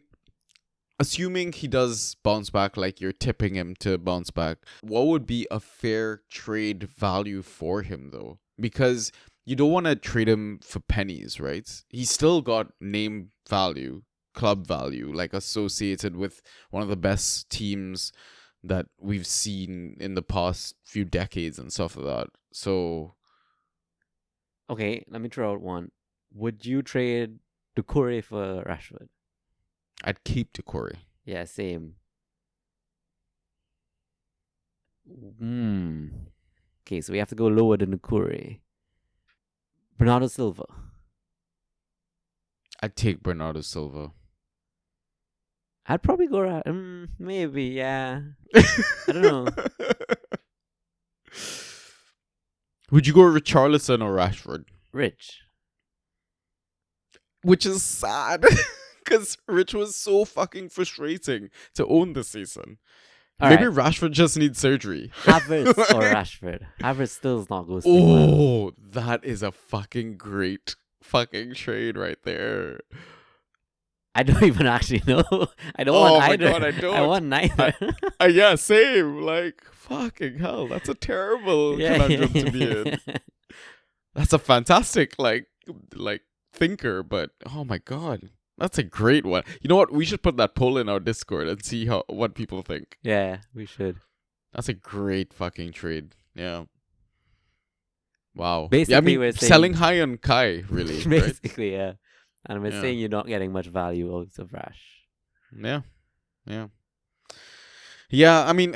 assuming he does bounce back, like you're tipping him to bounce back, what would be a fair trade value for him, though? Because you don't want to trade him for pennies, right? He's still got name value, club value, like associated with one of the best teams that we've seen in the past few decades and stuff like that. So, okay, let me throw out one. Would you trade Doucouré for Rashford? I'd keep Doucouré. Yeah, same. Okay, so we have to go lower than Doucouré. Bernardo Silva. I'd take Bernardo Silva. I'd probably go maybe, yeah. I don't know. Would you go Richarlison or Rashford? Rich. Which is sad. Because Rich was so fucking frustrating to own this season. All Maybe right. Rashford just needs surgery. Havertz or Rashford? Havertz still is not ghosting. well. Oh, that is a fucking great fucking trade right there. I don't even actually know. I don't Oh want my either. God, I I don't. want neither. Yeah, same. Like, fucking hell. That's a terrible conundrum to be in. That's a fantastic, like thinker, but oh my God. That's a great one. You know what? We should put that poll in our Discord and see what people think. Yeah, we should. That's a great fucking trade. Yeah. Wow. Basically, yeah, I mean, we're saying- selling high on Kai, really. right? Basically, yeah. And we're Yeah. saying you're not getting much value out of Rash. Yeah. Yeah. Yeah, I mean,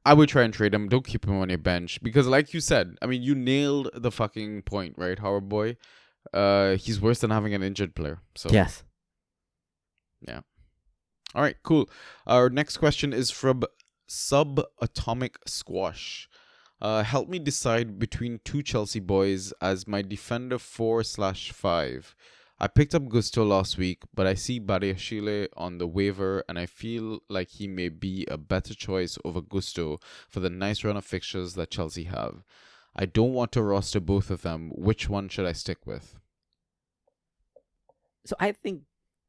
I would try and trade him. Don't keep him on your bench. Because like you said, I mean, you nailed the fucking point, right, Howard Boy? He's worse than having an injured player. So Yes. All right, cool. Our next question is from Subatomic Squash. Help me decide between two Chelsea boys as my defender 4/5. I picked up Gusto last week, but I see Badiashile on the waiver and I feel like he may be a better choice over Gusto for the nice run of fixtures that Chelsea have. I don't want to roster both of them. Which one should I stick with? So I think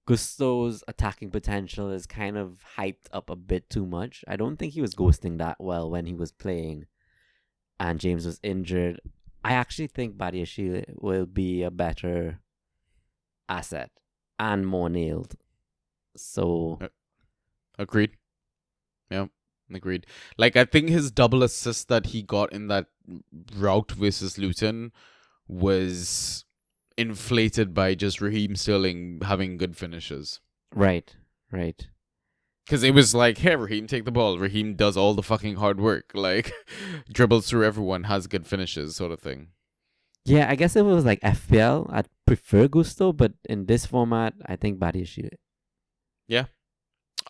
Gusto's attacking potential is kind of hyped up a bit too much. I don't think he was ghosting that well when he was playing and James was injured. I actually think Badiashile will be a better asset and more nailed. So Agreed. Yeah, agreed. Like, I think his double assist that he got in that rout versus Luton was inflated by just Raheem Sterling having good finishes. right. Because it was like, hey, Raheem, take the ball. Raheem does all the fucking hard work. Like, dribbles through everyone, has good finishes, sort of thing. Yeah, I guess if it was like FPL, I'd prefer Gusto, but in this format, I think Badiashile.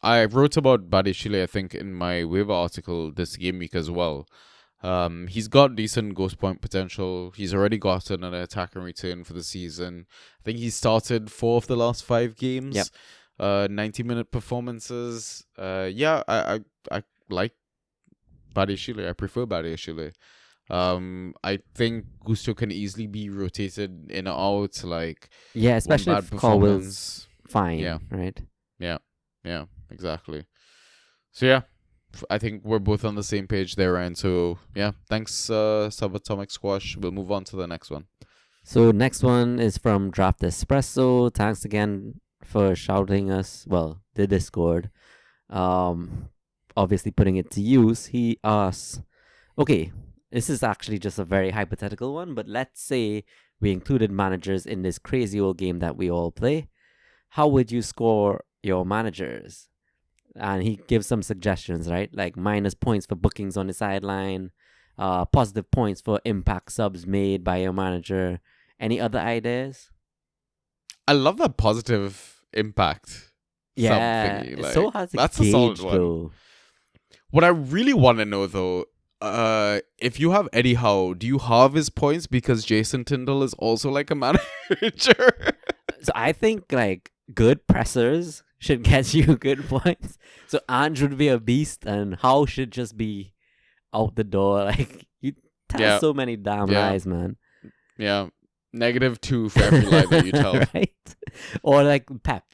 I wrote about Badiashile, I think, in my waiver article this game week as well. He's got decent ghost point potential. He's already gotten an attack and return for the season. I think he started 4 of the last 5 games. Yep. 90-minute performances. Yeah, I like Badiashile. I prefer Badiashile. I think Gusto can easily be rotated in or out. Like, Yeah, especially one if bad Colwell's fine, Yeah. right? Yeah, exactly. So yeah, I think we're both on the same page there, Ryan. So yeah, thanks, Subatomic Squash. We'll move on to the next one. So next one is from Draft Espresso. Thanks again for shouting us, the Discord. Obviously putting it to use. He asks, okay, this is actually just a very hypothetical one, but let's say we included managers in this crazy old game that we all play. How would you score your managers? And he gives some suggestions, right? Like minus points for bookings on the sideline, positive points for impact subs made by your manager. Any other ideas? I love that positive impact. Yeah, thingy, it's so like, hard to that's a solid gauge one. though. What I really want to know though, if you have Eddie Howe, do you halve his points because Jason Tyndall is also like a manager? So I think like good pressers should get you good points. So Ange would be a beast and Howe should just be out the door. Like you tell Yeah. so many damn Yeah. lies, man. Yeah, -2 for every lie that you tell. Right? Or like Pep.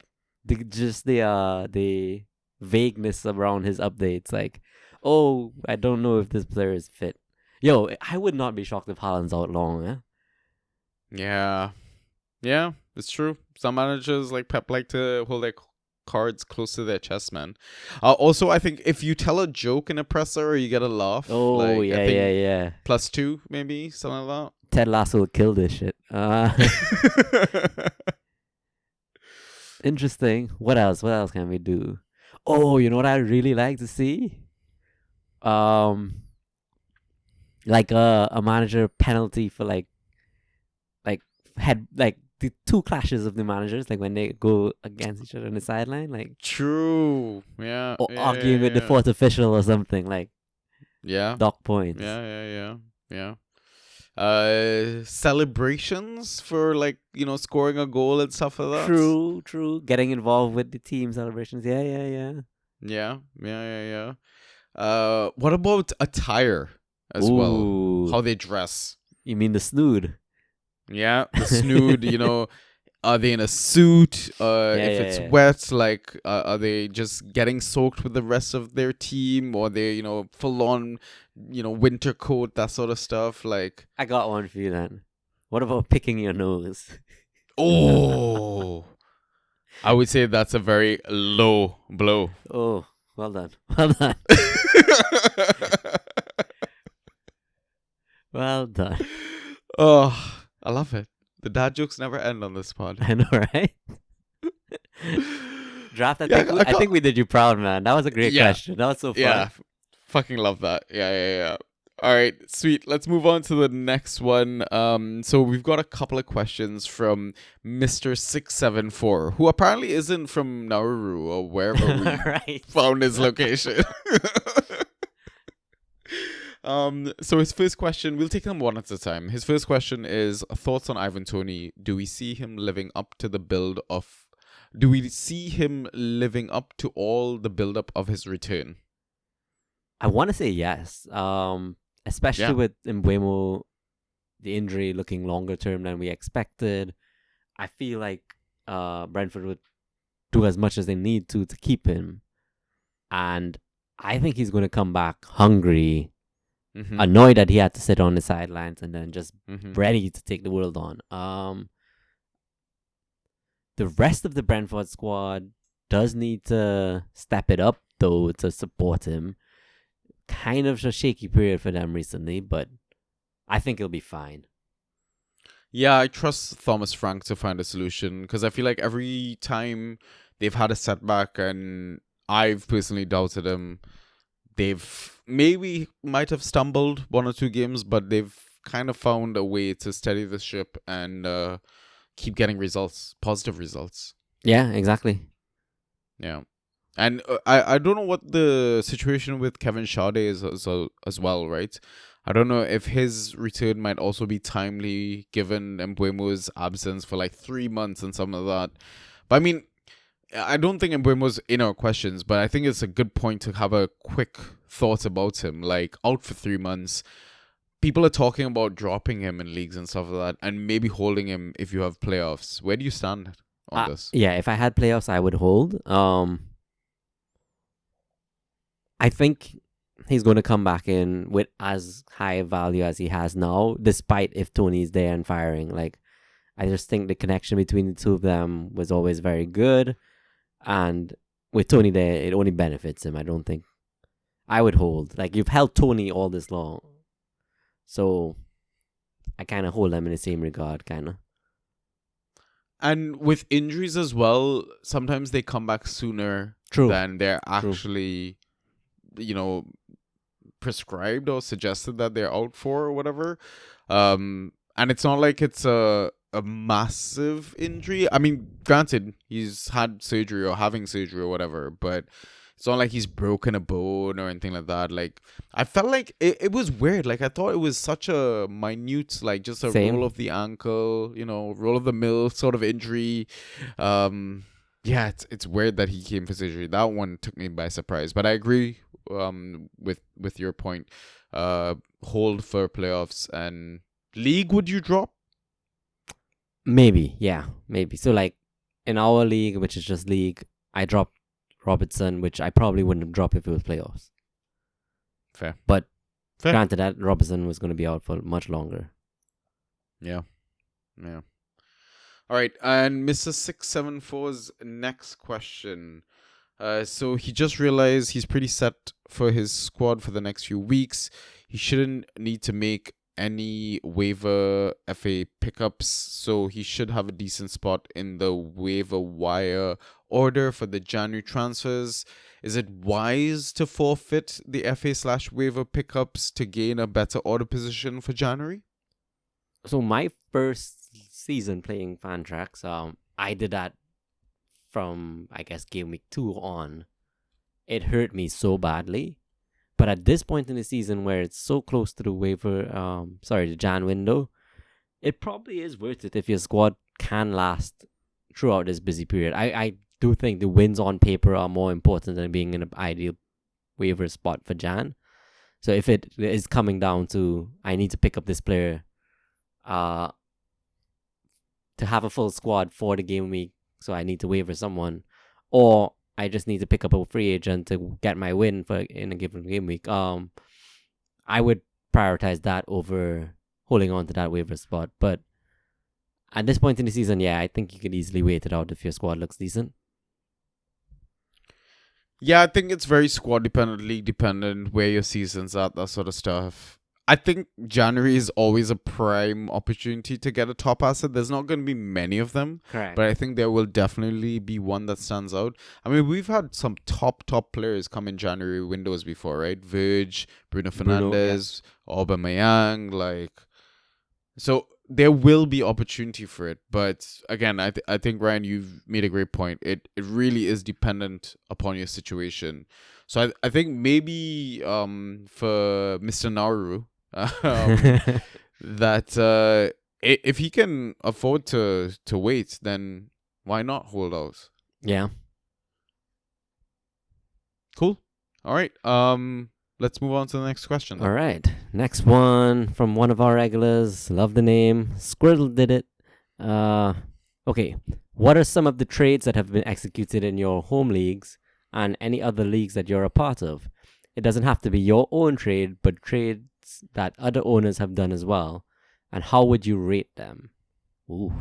The vagueness around his updates, like, oh, I don't know if this player is fit. Yo, I would not be shocked if Haaland's out long, eh? Yeah, it's true. Some managers like Pep like to hold their cards close to their chest, man. Also, I think if you tell a joke in a presser, you get a laugh. Oh, like, I yeah, think yeah. +2 maybe, something like Ted Lasso will kill this shit. that. Interesting. What else? What else can we do? Oh, you know what I really like to see? Like a manager penalty for like the two clashes of the managers, like when they go against each other on the sideline, like True. Yeah. or yeah, arguing with the yeah. fourth official or something. Like Yeah. Dock points. Yeah. Celebrations for like scoring a goal and stuff like that. True. Getting involved with the team celebrations. Yeah. Yeah. What about attire as well? Ooh. How they dress. You mean the snood? Yeah, the snood. Are they in a suit? If it's Yeah. wet, like, are they just getting soaked with the rest of their team, or they, full on, winter coat, that sort of stuff? Like, I got one for you then. What about picking your nose? oh, I would say that's a very low blow. Oh, well done. Well done. Well done. Oh, I love it. The dad jokes never end on this pod. I know, right? Draft, Yeah, I think we did you proud, man. That was a great Yeah. question. That was so fun. Yeah, fucking love that. Yeah. All right, sweet. Let's move on to the next one. So we've got a couple of questions from Mr. 674, who apparently isn't from Nauru or wherever we Right. found his location. So his first question, we'll take them one at a time. His first question is thoughts on Ivan Toney. Do we see him living up to all the build up of his return? I want to say yes. Especially Yeah. with Mbeumo, the injury looking longer term than we expected. I feel like Brentford would do as much as they need to keep him. And I think he's going to come back hungry, Mm-hmm. annoyed that he had to sit on the sidelines, and then just Mm-hmm. ready to take the world on. The rest of the Brentford squad does need to step it up, though, to support him. Kind of a shaky period for them recently, but I think it'll be fine. Yeah, I trust Thomas Frank to find a solution, because I feel like every time they've had a setback, and I've personally doubted him, they've might have stumbled one or two games, but they've kind of found a way to steady the ship and keep getting positive results. Yeah, exactly. Yeah. And I don't know what the situation with Kevin Sade is as well, right? I don't know if his return might also be timely given Mbeumo's absence for like 3 months and something like that. But I mean, I don't think Mbeumo's in our questions, but I think it's a good point to have a quick thought about him. Like, out for 3 months, people are talking about dropping him in leagues and stuff like that, and maybe holding him if you have playoffs. Where do you stand on this? Yeah, if I had playoffs, I would hold. I think he's going to come back in with as high a value as he has now, despite if Tony's there and firing. Like, I just think the connection between the two of them was always very good. And with Tony there, it only benefits him. I don't think I would hold. Like, you've held Tony all this long. So I kind of hold them in the same regard, kind of. And with injuries as well, sometimes they come back sooner True. than they're actually, prescribed or suggested that they're out for or whatever. And it's not like it's a massive injury. I mean, granted, he's had surgery or having surgery or whatever, but it's not like he's broken a bone or anything like that. Like, I felt like it was weird. Like, I thought it was such a minute, like just a Same. roll of the ankle, roll of the mill sort of injury. Yeah, it's weird that he came for surgery. That one took me by surprise. But I agree with your point. Hold for playoffs. And league, would you drop? Maybe, yeah, maybe. So, like, in our league, which is just league, I dropped Robertson, which I probably wouldn't have dropped if it was playoffs. Fair. But Fair. granted, that Robertson was going to be out for much longer. Yeah. All right, and Mr. 674's next question. So he just realized he's pretty set for his squad for the next few weeks. He shouldn't need to make any waiver FA pickups, so he should have a decent spot in the waiver wire order for the January transfers. Is it wise to forfeit the FA/waiver pickups to gain a better order position for January? So my first season playing Fantrax, I did that from, I guess, game week 2 on. It hurt me so badly. But at this point in the season where it's so close to the the Jan window, it probably is worth it if your squad can last throughout this busy period. I do think the wins on paper are more important than being in an ideal waiver spot for Jan. So if it is coming down to I need to pick up this player to have a full squad for the game week, so I need to waiver someone, or I just need to pick up a free agent to get my win in a given game week, I would prioritize that over holding on to that waiver spot. But at this point in the season, yeah, I think you could easily wait it out if your squad looks decent. Yeah, I think it's very squad dependent, league dependent, where your season's at, that sort of stuff. I think January is always a prime opportunity to get a top asset. There's not going to be many of them, Correct. but I think there will definitely be one that stands out. I mean, we've had some top players come in January windows before, right? Verge, Bruno Fernandes, Aubameyang, like... So there will be opportunity for it. But again, I think, Ryan, you've made a great point. It really is dependent upon your situation. So I think maybe for Mr. Nauru, that if he can afford to wait, then why not hold out? Yeah. Cool. All right. Let's move on to the next question then. All right. Next one from one of our regulars. Love the name. Squirtle did it. Okay. What are some of the trades that have been executed in your home leagues and any other leagues that you're a part of? It doesn't have to be your own trade, but trades that other owners have done as well. And how would you rate them? Ooh.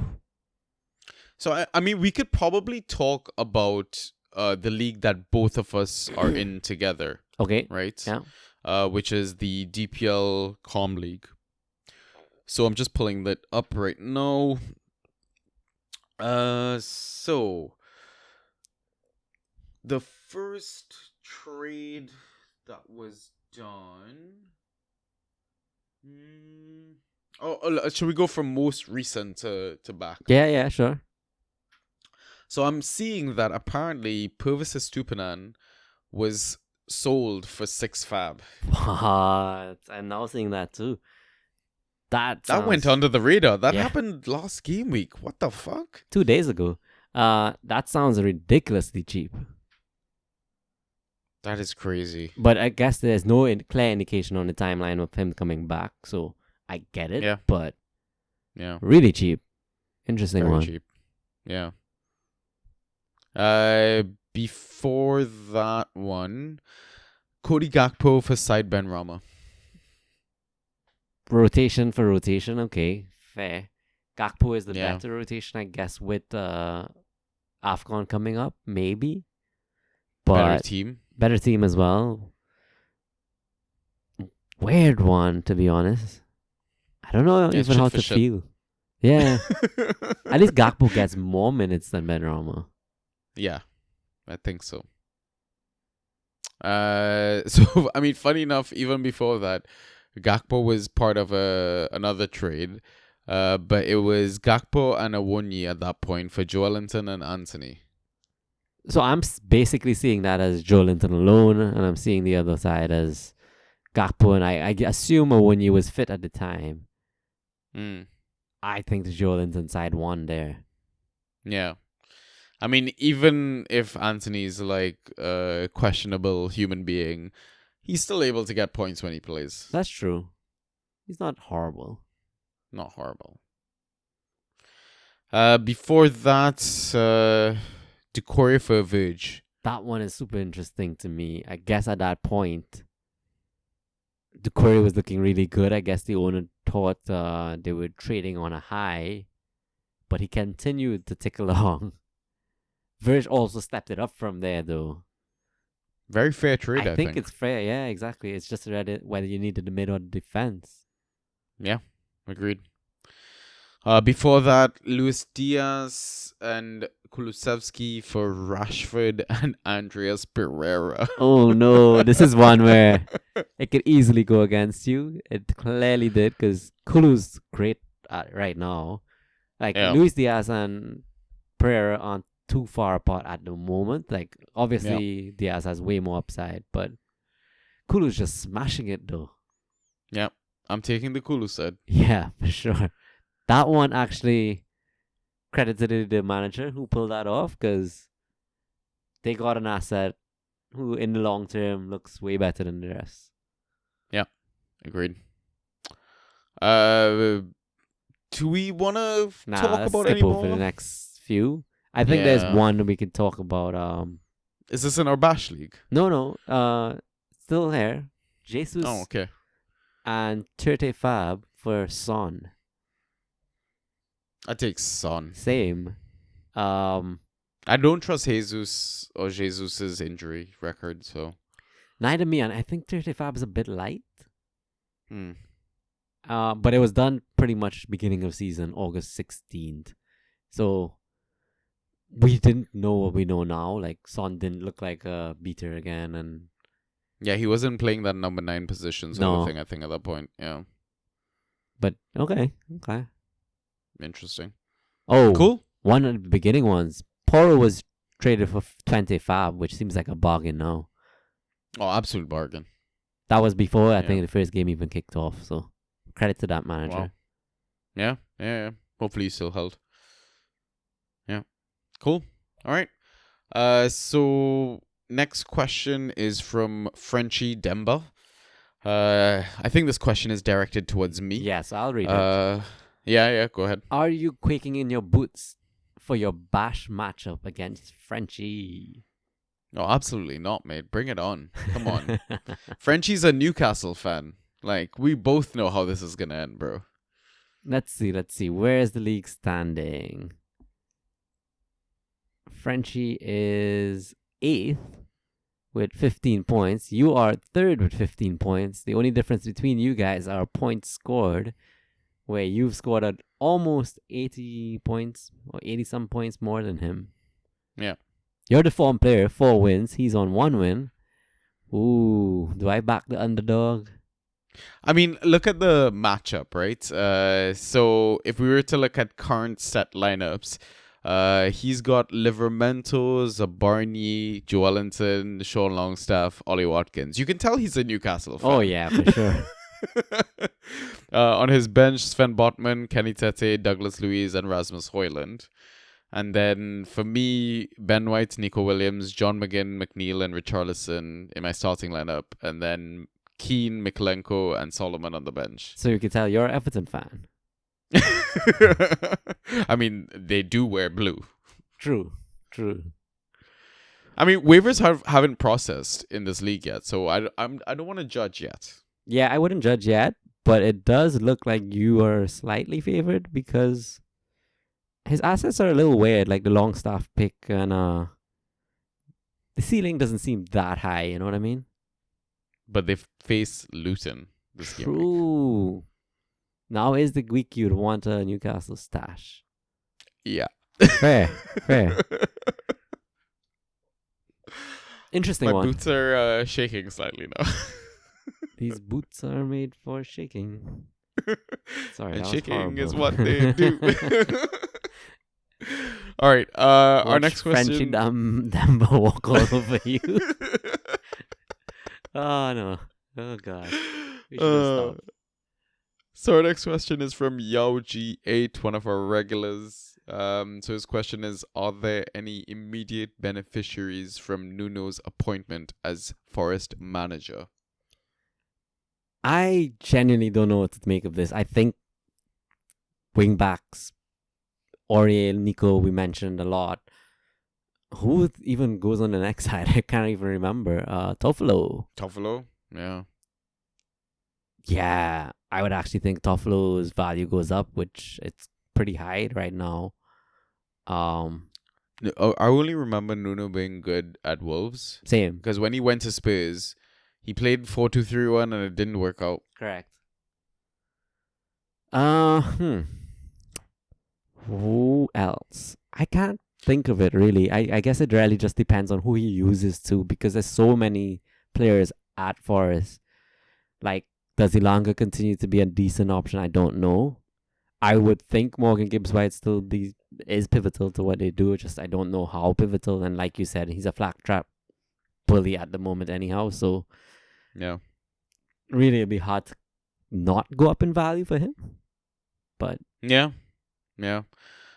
So, I mean, we could probably talk about the league that both of us are in together. Okay. Right? Yeah. Which is the DPL Com League. So I'm just pulling that up right now. So the first trade that was done. Should we go from most recent to back? Yeah, sure. So I'm seeing that apparently Purvis Estupinan was sold for 6 fab. What? I'm now seeing that too. That went under the radar. That Yeah. happened last game week. What the fuck? 2 days ago. That sounds ridiculously cheap. That is crazy. But I guess there's no clear indication on the timeline of him coming back, so I get it. Yeah. But Yeah. really cheap. Interesting Very one. cheap. Yeah. Before that one, Cody Gakpo for side Ben Rama. Rotation for rotation, okay, fair. Gakpo is the Yeah. better rotation, I guess, with AFCON coming up, maybe. Better But team. better team as well. Weird one, to be honest. I don't know Yeah, even shit how for to shit. feel. Yeah. At least Gakpo gets more minutes than Benrahma. Yeah, I think so. So I mean, funny enough, even before that, Gakpo was part of another trade, but it was Gakpo and Awoniyi at that point for Joelinton and Anthony. So I'm basically seeing that as Joelinton alone, and I'm seeing the other side as Gakpo, and I assume Awoniyi was fit at the time. I think the Joelinton side won there. Yeah. I mean, even if Anthony's like a questionable human being, he's still able to get points when he plays. That's true. He's not horrible. Not horrible. Before that, Decore for Verge. That one is super interesting to me. I guess at that point, the query was looking really good. I guess the owner thought they were trading on a high, but he continued to tick along. Verge also stepped it up from there, though. Very fair trade, I think. It's fair. Yeah, exactly. It's just whether you needed the mid or the defense. Yeah, agreed. Before that, Luis Diaz and Kulusevski for Rashford and Andreas Pereira. Oh no, this is one where it could easily go against you. It clearly did because Kulu's great right now. Like Luis Diaz and Pereira aren't too far apart at the moment. Like obviously Diaz has way more upside, but Kulu's just smashing it though. Yeah, I'm taking the Kulu side. Yeah, for sure. That one actually credited the manager who pulled that off because they got an asset who, in the long term, looks way better than the rest. Agreed. Do we want to Nah, talk let's about skip any over the more? next few. I think there's Yeah. one we can talk about. Is this in our Bash League? No. Still here. Jesus Oh, okay. and 35 for Son. I take Son. Same. I don't trust Jesus's injury record, so. Neither me, and I think 35 is a bit light. Hmm. But it was done pretty much beginning of season, August 16th. So we didn't know what we know now. Like Son didn't look like a beater again, and Yeah, he wasn't playing that number 9 position sort No. of thing, I think, at that point. Yeah. but okay. Interesting. Oh, Cool. one of the beginning ones. Poro was traded for 25, which seems like a bargain now. Oh, absolute bargain. That was before I Yeah. think the first game even kicked off. So credit to that manager. Wow. Yeah. Hopefully he's still held. Yeah. Cool. All right. So next question is from Frenchie Demba. I think this question is directed towards me. Yes, I'll read it. Yeah, go ahead. Are you quaking in your boots for your bash matchup against Frenchie? No, absolutely not, mate. Bring it on. Come on. Frenchie's a Newcastle fan. Like, we both know how this is gonna end, bro. Let's see. Where is the league standing? Frenchie is 8th with 15 points. You are 3rd with 15 points. The only difference between you guys are points scored, where you've scored at almost 80 points or 80 some points more than him. Yeah. You're the form player, 4 wins. He's on 1 win. Ooh, do I back the underdog? I mean, look at the matchup, right? So if we were to look at current set lineups, he's got Livermento, Zabarny, Joelinton, Sean Longstaff, Ollie Watkins. You can tell he's a Newcastle fan. Oh, yeah, for sure. On his bench, Sven Botman, Kenny Tete, Douglas Luiz, and Rasmus Hoyland. And then for me, Ben White, Nico Williams, John McGinn, McNeil, and Richarlison in my starting lineup. And then Keane, Mikolenko, and Solomon on the bench. So you can tell you're an Everton fan. I mean, they do wear blue. True. I mean, waivers haven't processed in this league yet, so I don't want to judge yet. Yeah, I wouldn't judge yet, but it does look like you are slightly favored because his assets are a little weird, like the Longstaff pick, and the ceiling doesn't seem that high, you know what I mean? But they face Luton this game. True. Now is the week you'd want a Newcastle stash. Yeah. Fair. Interesting My one. boots are shaking slightly now. These boots are made for shaking. Sorry, And that was shaking is horrible. what they do. All right. Our Watch next Frenchie question. Dumbo walk all over you. Oh no. Oh god. We should have stopped. So our next question is from YaoG8, one of our regulars. So his question is, are there any immediate beneficiaries from Nuno's appointment as Forest manager? I genuinely don't know what to make of this. I think wingbacks, Aurier, Nico, we mentioned a lot. Who even goes on the next side? I can't even remember. Toffolo. Toffolo? Yeah. Yeah, I would actually think Toffolo's value goes up, which it's pretty high right now. I only remember Nuno being good at Wolves. Same. Because when he went to Spurs, he played 4-2-3-1 and it didn't work out. Correct. Who else? I can't think of it really. I guess it really just depends on who he uses too, because there's so many players at Forest. Like, does Ilanga continue to be a decent option? I don't know. I would think Morgan Gibbs White still is pivotal to what they do. Just I don't know how pivotal. And like you said, he's a flat trap bully at the moment anyhow. So Yeah. Really, it'd be hard to not go up in value for him. But Yeah. Yeah.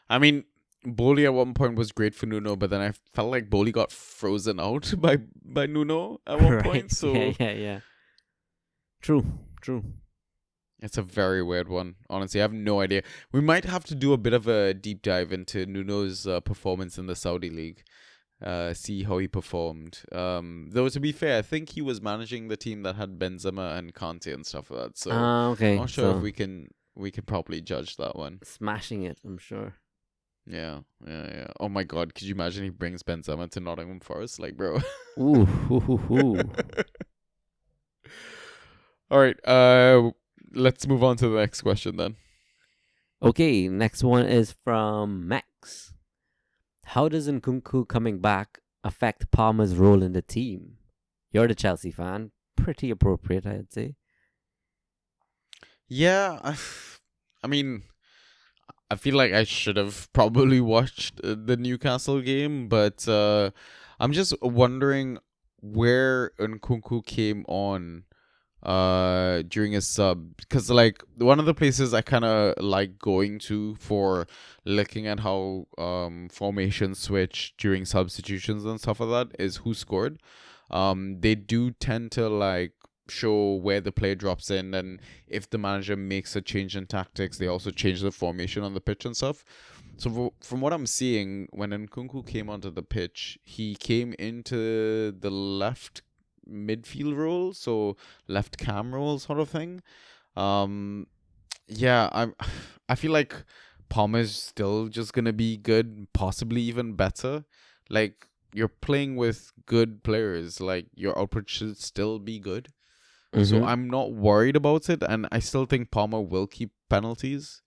I mean, Boli at one point was great for Nuno, but then I felt like Boli got frozen out by Nuno at one right, point. So yeah. True. it's a very weird one. Honestly, I have no idea. We might have to do a bit of a deep dive into Nuno's performance in the Saudi league. See how he performed. Though to be fair, I think he was managing the team that had Benzema and Kante and stuff like that. So Okay. not sure if So we can properly judge that one. smashing it, I'm sure. Yeah. Oh my God, could you imagine he brings Benzema to Nottingham Forest? Like, bro. Ooh. All right. Let's move on to the next question then. Okay, next one is from Max. How does Nkunku coming back affect Palmer's role in the team? You're the Chelsea fan. Pretty appropriate, I'd say. Yeah, I mean, I feel like I should have probably watched the Newcastle game, but I'm just wondering where Nkunku came on during a sub, because like one of the places I kind of like going to for looking at how formations switch during substitutions and stuff like that is who scored. They do tend to like show where the player drops in, and if the manager makes a change in tactics, they also change the formation on the pitch and stuff. So from what I'm seeing, when Nkunku came onto the pitch, he came into the left midfield role, so left cam role sort of thing. Yeah, I feel like Palmer's still just gonna be good, possibly even better. Like you're playing with good players, like your output should still be good. So Mhm. I'm not worried about it, and I still think Palmer will keep penalties.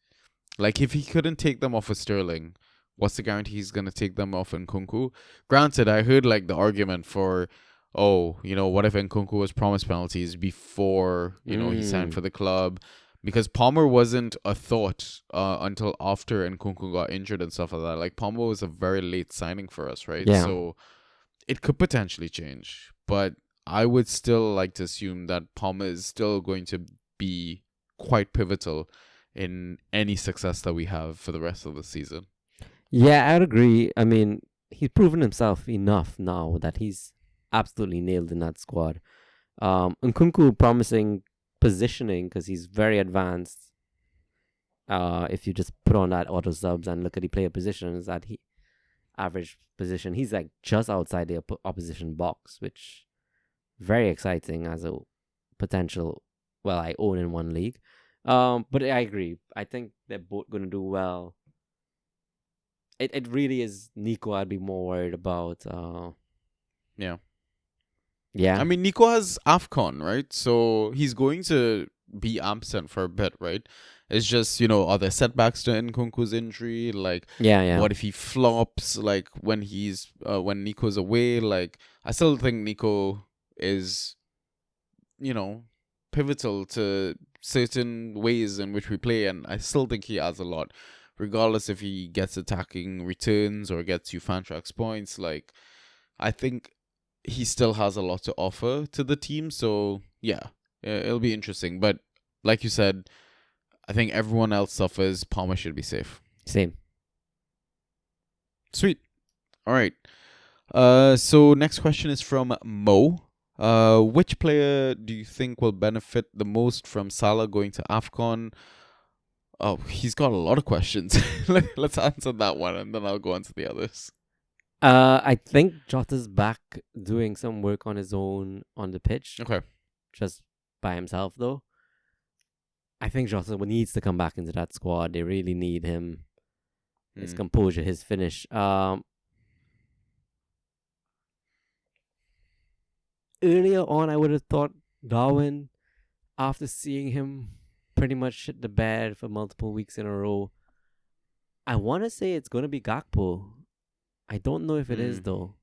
Like if he couldn't take them off of Sterling, what's the guarantee he's gonna take them off Nkunku? Granted, I heard like the argument for, oh, what if Nkunku was promised penalties before he signed for the club, because Palmer wasn't a thought until after Nkunku got injured and stuff like that. Like Palmer was a very late signing for us, right? Yeah. So it could potentially change, but I would still like to assume that Palmer is still going to be quite pivotal in any success that we have for the rest of the season. Yeah, I'd agree. I mean, he's proven himself enough now that he's absolutely nailed in that squad. Nkunku promising positioning because he's very advanced. If you just put on that auto subs and look at the player positions, that he average position, he's like just outside the opposition box, which very exciting as a potential. Well, I own in one league. But I agree. I think they're both gonna do well. It really is Nico I'd be more worried about. Yeah. Yeah. I mean, Nico has AFCON, right? So he's going to be absent for a bit, right? It's just, are there setbacks to Nkunku's injury? Like, Yeah. what if he flops, like, when Nico's away? Like, I still think Nico is, pivotal to certain ways in which we play, and I still think he adds a lot, regardless if he gets attacking returns or gets you Fantrax points. Like, I think he still has a lot to offer to the team. So yeah, it'll be interesting. But like you said, I think everyone else suffers. Palmer should be safe. Same. Sweet. All right. So next question is from Mo. Which player do you think will benefit the most from Salah going to AFCON? Oh, he's got a lot of questions. Let's answer that one, and then I'll go on to the others. I think Jota's back doing some work on his own on the pitch. Okay. Just by himself though. I think Jota needs to come back into that squad. They really need him. His composure, his finish. Earlier on, I would have thought Darwin, after seeing him pretty much shit the bed for multiple weeks in a row. I want to say it's going to be Gakpo. I don't know if it is, though.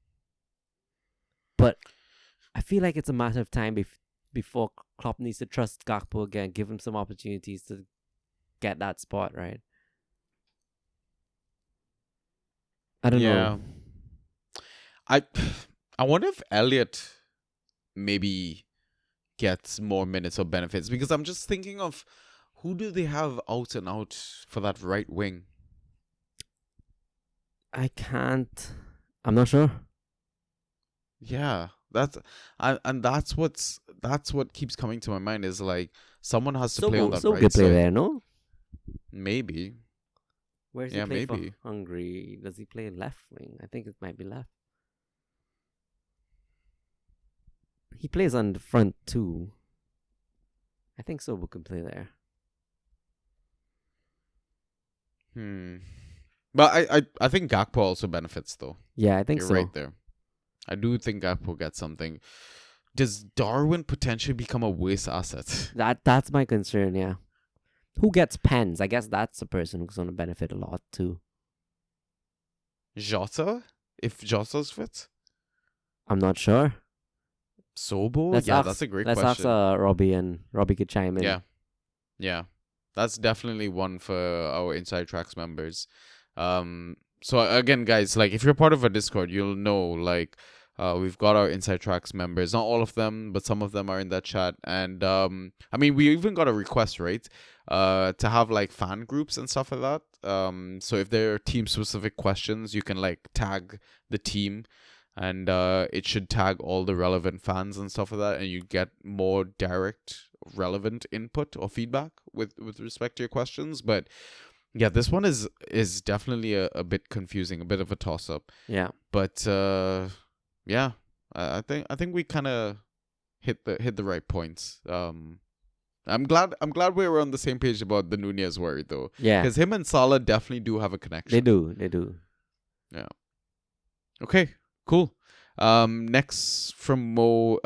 But I feel like it's a matter of time before Klopp needs to trust Gakpo again, give him some opportunities to get that spot, right? I don't know. I wonder if Elliot maybe gets more minutes or benefits? Because I'm just thinking of who do they have out and out for that right wing? I'm not sure. Yeah, that's what keeps coming to my mind is like someone has to play on that So right good play side. there, no? Maybe. Where's Yeah, he play maybe. for Hungary? Does he play left wing? I think it might be left. He plays on the front too. I think Sobo can play there. But I think Gakpo also benefits though. Yeah, I think You're so. right there. I do think Gakpo gets something. Does Darwin potentially become a waste asset? That's my concern, yeah. Who gets pens? I guess that's the person who's gonna benefit a lot too. Jota? If Jota's fit? I'm not sure. Sobo? That's a great let's question. ask Robbie, and Robbie could chime in. Yeah. That's definitely one for our Inside Tracks members. So again, guys, like if you're part of a Discord, you'll know like we've got our Inside Tracks members. Not all of them, but some of them are in that chat. And I mean, we even got a request, right? To have like fan groups and stuff like that. So if there are team specific questions, you can like tag the team, and it should tag all the relevant fans and stuff like that, and you get more direct relevant input or feedback with respect to your questions. But yeah, this one is definitely a bit confusing, a bit of a toss up. Yeah. But yeah, I think we kind of hit the right points. I'm glad we were on the same page about the Nunez worry though. Yeah. Because him and Salah definitely do have a connection. They do. Yeah. Okay, cool. Next from Mo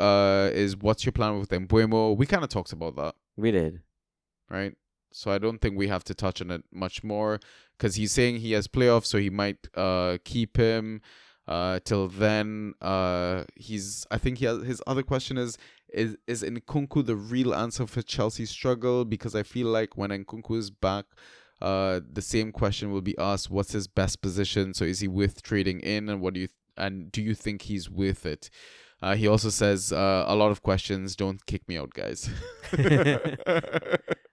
is what's your plan with Mbuemo? We kind of talked about that, We did. right? So I don't think we have to touch on it much more because he's saying he has playoffs, so he might keep him till then. I think his other question is Nkunku the real answer for Chelsea's struggle? Because I feel like when Nkunku is back, the same question will be asked: what's his best position? So is he worth trading in, and do you think he's worth it? He also says a lot of questions. Don't kick me out, guys.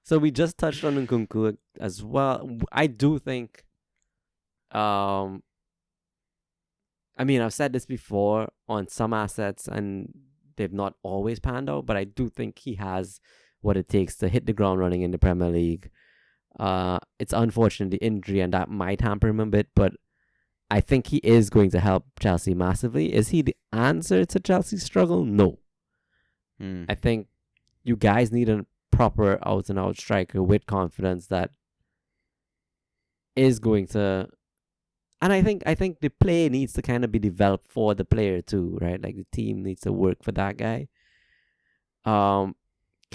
So we just touched on Nkunku as well. I do think, I mean, I've said this before on some assets, and they've not always panned out, but I do think he has what it takes to hit the ground running in the Premier League. It's unfortunate the injury, and that might hamper him a bit, but I think he is going to help Chelsea massively. Is he the answer to Chelsea's struggle? No. I think you guys need a proper out-and-out striker with confidence that is going to... And I think the play needs to kind of be developed for the player too, right? Like the team needs to work for that guy. Kind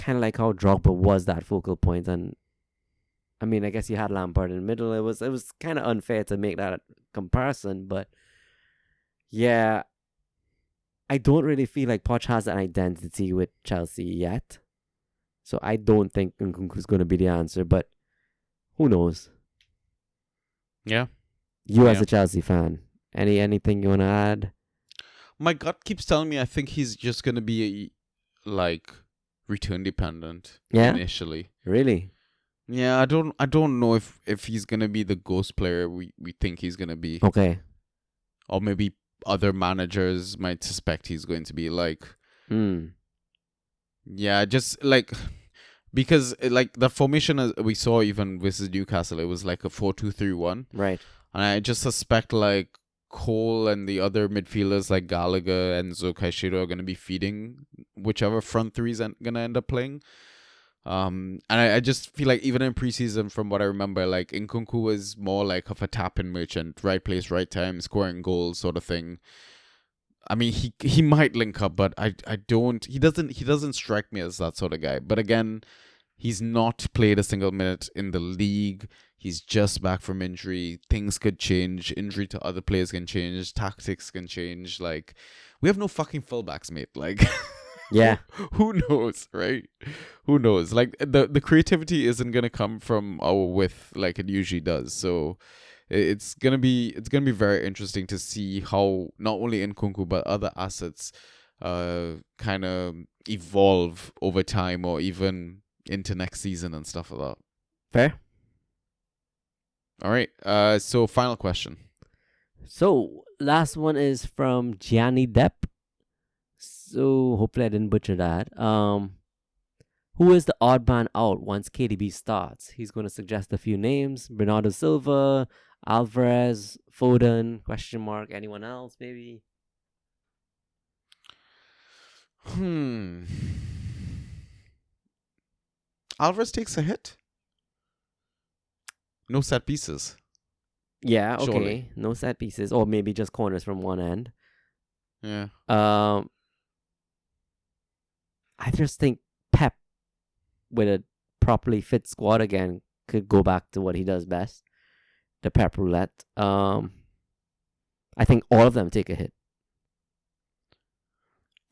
of like how Drogba was that focal point, and I mean, I guess you had Lampard in the middle. It was kind of unfair to make that comparison, but yeah, I don't really feel like Poch has an identity with Chelsea yet. So I don't think Nkunku's going to be the answer, but who knows? Yeah. You as a Chelsea fan, anything you want to add? My gut keeps telling me I think he's just going to be like return dependent initially. Really? Yeah, I don't know if he's going to be the ghost player we think he's going to be. Okay. Or maybe other managers might suspect he's going to be like. Yeah, just like because like the formation we saw even versus Newcastle, it was like a 4-2-3-1. Right. And I just suspect like Cole and the other midfielders like Gallagher and Enzo Caicedo are going to be feeding whichever front three is going to end up playing. And I just feel like even in preseason, from what I remember, like Nkunku was more like of a tap-in merchant, right place, right time, scoring goals sort of thing. I mean, he might link up, but I don't. He doesn't strike me as that sort of guy. But again, he's not played a single minute in the league. He's just back from injury. Things could change. Injury to other players can change. Tactics can change. Like, we have no fucking fullbacks, mate. Like, yeah. Who knows, right? Who knows? Like, the creativity isn't gonna come from our width like it usually does. So it's gonna be very interesting to see how not only Nkunku but other assets kind of evolve over time or even into next season and stuff like that. Fair. All right. So final question. So last one is from Gianni Depp. So hopefully I didn't butcher that. Who is the odd man out once KDB starts? He's going to suggest a few names: Bernardo Silva, Alvarez, Foden, question mark, anyone else maybe? Alvarez takes a hit. No set pieces. Yeah, okay. Surely. No set pieces, or maybe just corners from one end. Yeah. I just think Pep, with a properly fit squad again, could go back to what he does best, the Pep roulette. I think all of them take a hit.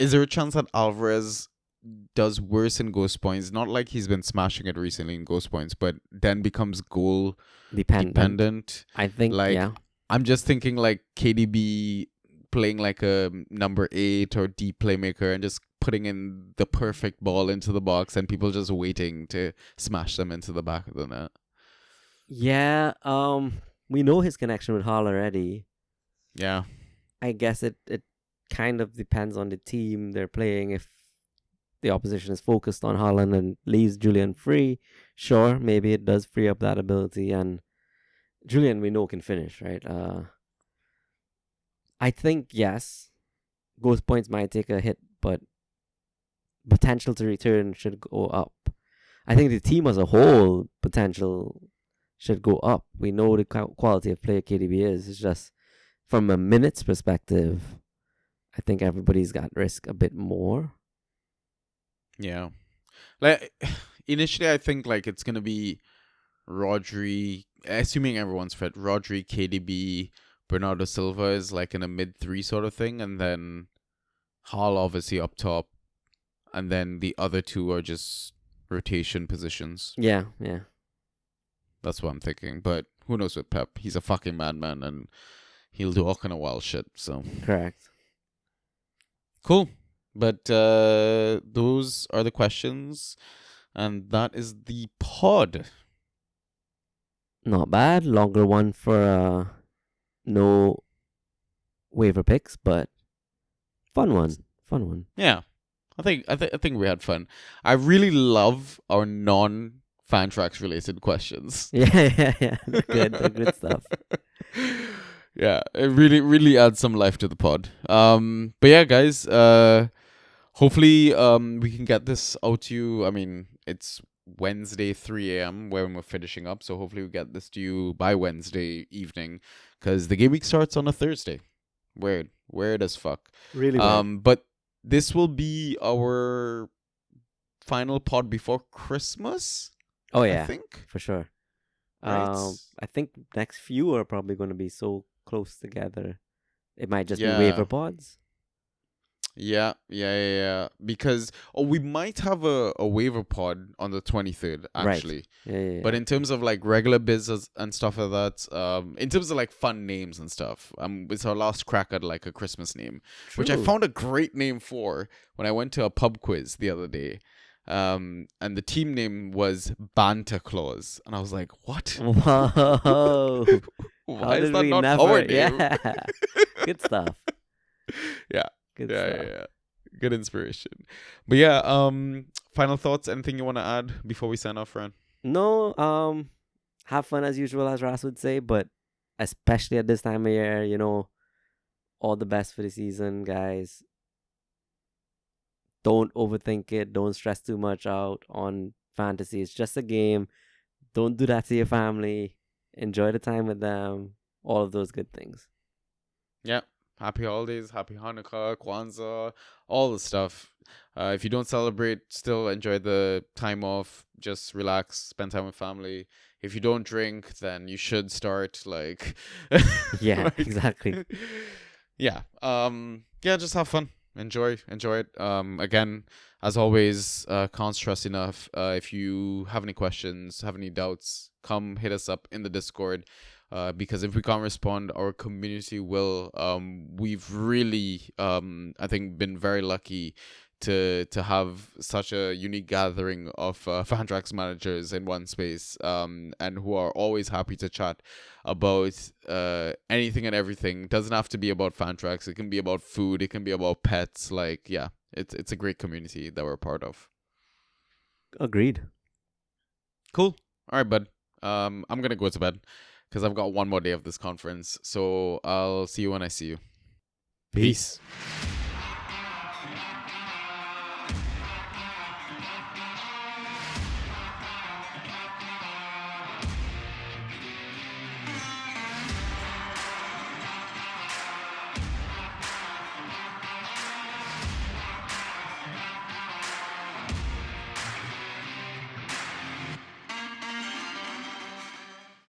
Is there a chance that Alvarez does worse in ghost points? Not like he's been smashing it recently in ghost points, but then becomes goal dependent. I think, Like, yeah. I'm just thinking like KDB playing like a number 8 or deep playmaker and just putting in the perfect ball into the box and people just waiting to smash them into the back of the net. Yeah, we know his connection with Hall already. Yeah. I guess it kind of depends on the team they're playing. If the opposition is focused on Haaland and leaves Julian free, sure, maybe it does free up that ability. And Julian, we know, can finish, right? I think, yes, ghost points might take a hit, but potential to return should go up. I think the team as a whole potential should go up. We know the quality of player KDB is. It's just from a minutes perspective, I think everybody's got risk a bit more. Yeah. Like initially I think like it's gonna be Rodri, assuming everyone's fit, Rodri, KDB, Bernardo Silva is like in a mid-3 sort of thing, and then Hall obviously up top, and then the other two are just rotation positions. Yeah. That's what I'm thinking. But who knows with Pep? He's a fucking madman and he'll do all kind of wild shit. So Correct. cool. But those are the questions, and that is the pod. Not bad. Longer one for no waiver picks, but fun one. Yeah, I think we had fun. I really love our non-Fantrax related questions. Yeah. The good stuff. Yeah, it really adds some life to the pod. But yeah, guys, hopefully we can get this out to you. I mean, it's Wednesday 3 a.m. when we're finishing up, so hopefully we get this to you by Wednesday evening, because the game week starts on a Thursday. Weird as fuck. Really weird. But this will be our final pod before Christmas. Oh yeah, I think. for sure. Right. I think next few are probably going to be so close together. It might just Yeah. be waiver pods. Yeah. Because we might have a waiver pod on the 23rd actually. Right. Yeah. But in terms of like regular biz and stuff like that, in terms of like fun names and stuff, it's our last crack at like a Christmas name, which I True. found a great name for when I went to a pub quiz the other day. And the team name was Bantah Claus, and I was like, "What? Whoa. Why How is did that we not never? our name?" Yeah. Good stuff. Yeah. Good Yeah, stuff. yeah. Good inspiration. But yeah, final thoughts, anything you want to add before we sign off, Fran? No, have fun as usual, as Ras would say, but especially at this time of year, all the best for the season, guys. Don't overthink it. Don't stress too much out on fantasy. It's just a game. Don't do that to your family. Enjoy the time with them. All of those good things. Yeah. Happy holidays, happy Hanukkah, Kwanzaa, all the stuff. If you don't celebrate, still enjoy the time off. Just relax, spend time with family. If you don't drink, then you should start like Yeah, right? exactly. Yeah. Yeah, just have fun. Enjoy it. Again, as always, can't stress enough. If you have any questions, have any doubts, come hit us up in the Discord. because if we can't respond, our community will. We've really, I think, been very lucky to have such a unique gathering of Fantrax managers in one space, and who are always happy to chat about anything and everything. Doesn't have to be about Fantrax. It can be about food. It can be about pets. Like, yeah, it's a great community that we're part of. Agreed. Cool. All right, bud. I'm gonna go to bed because I've got one more day of this conference. So I'll see you when I see you. Peace.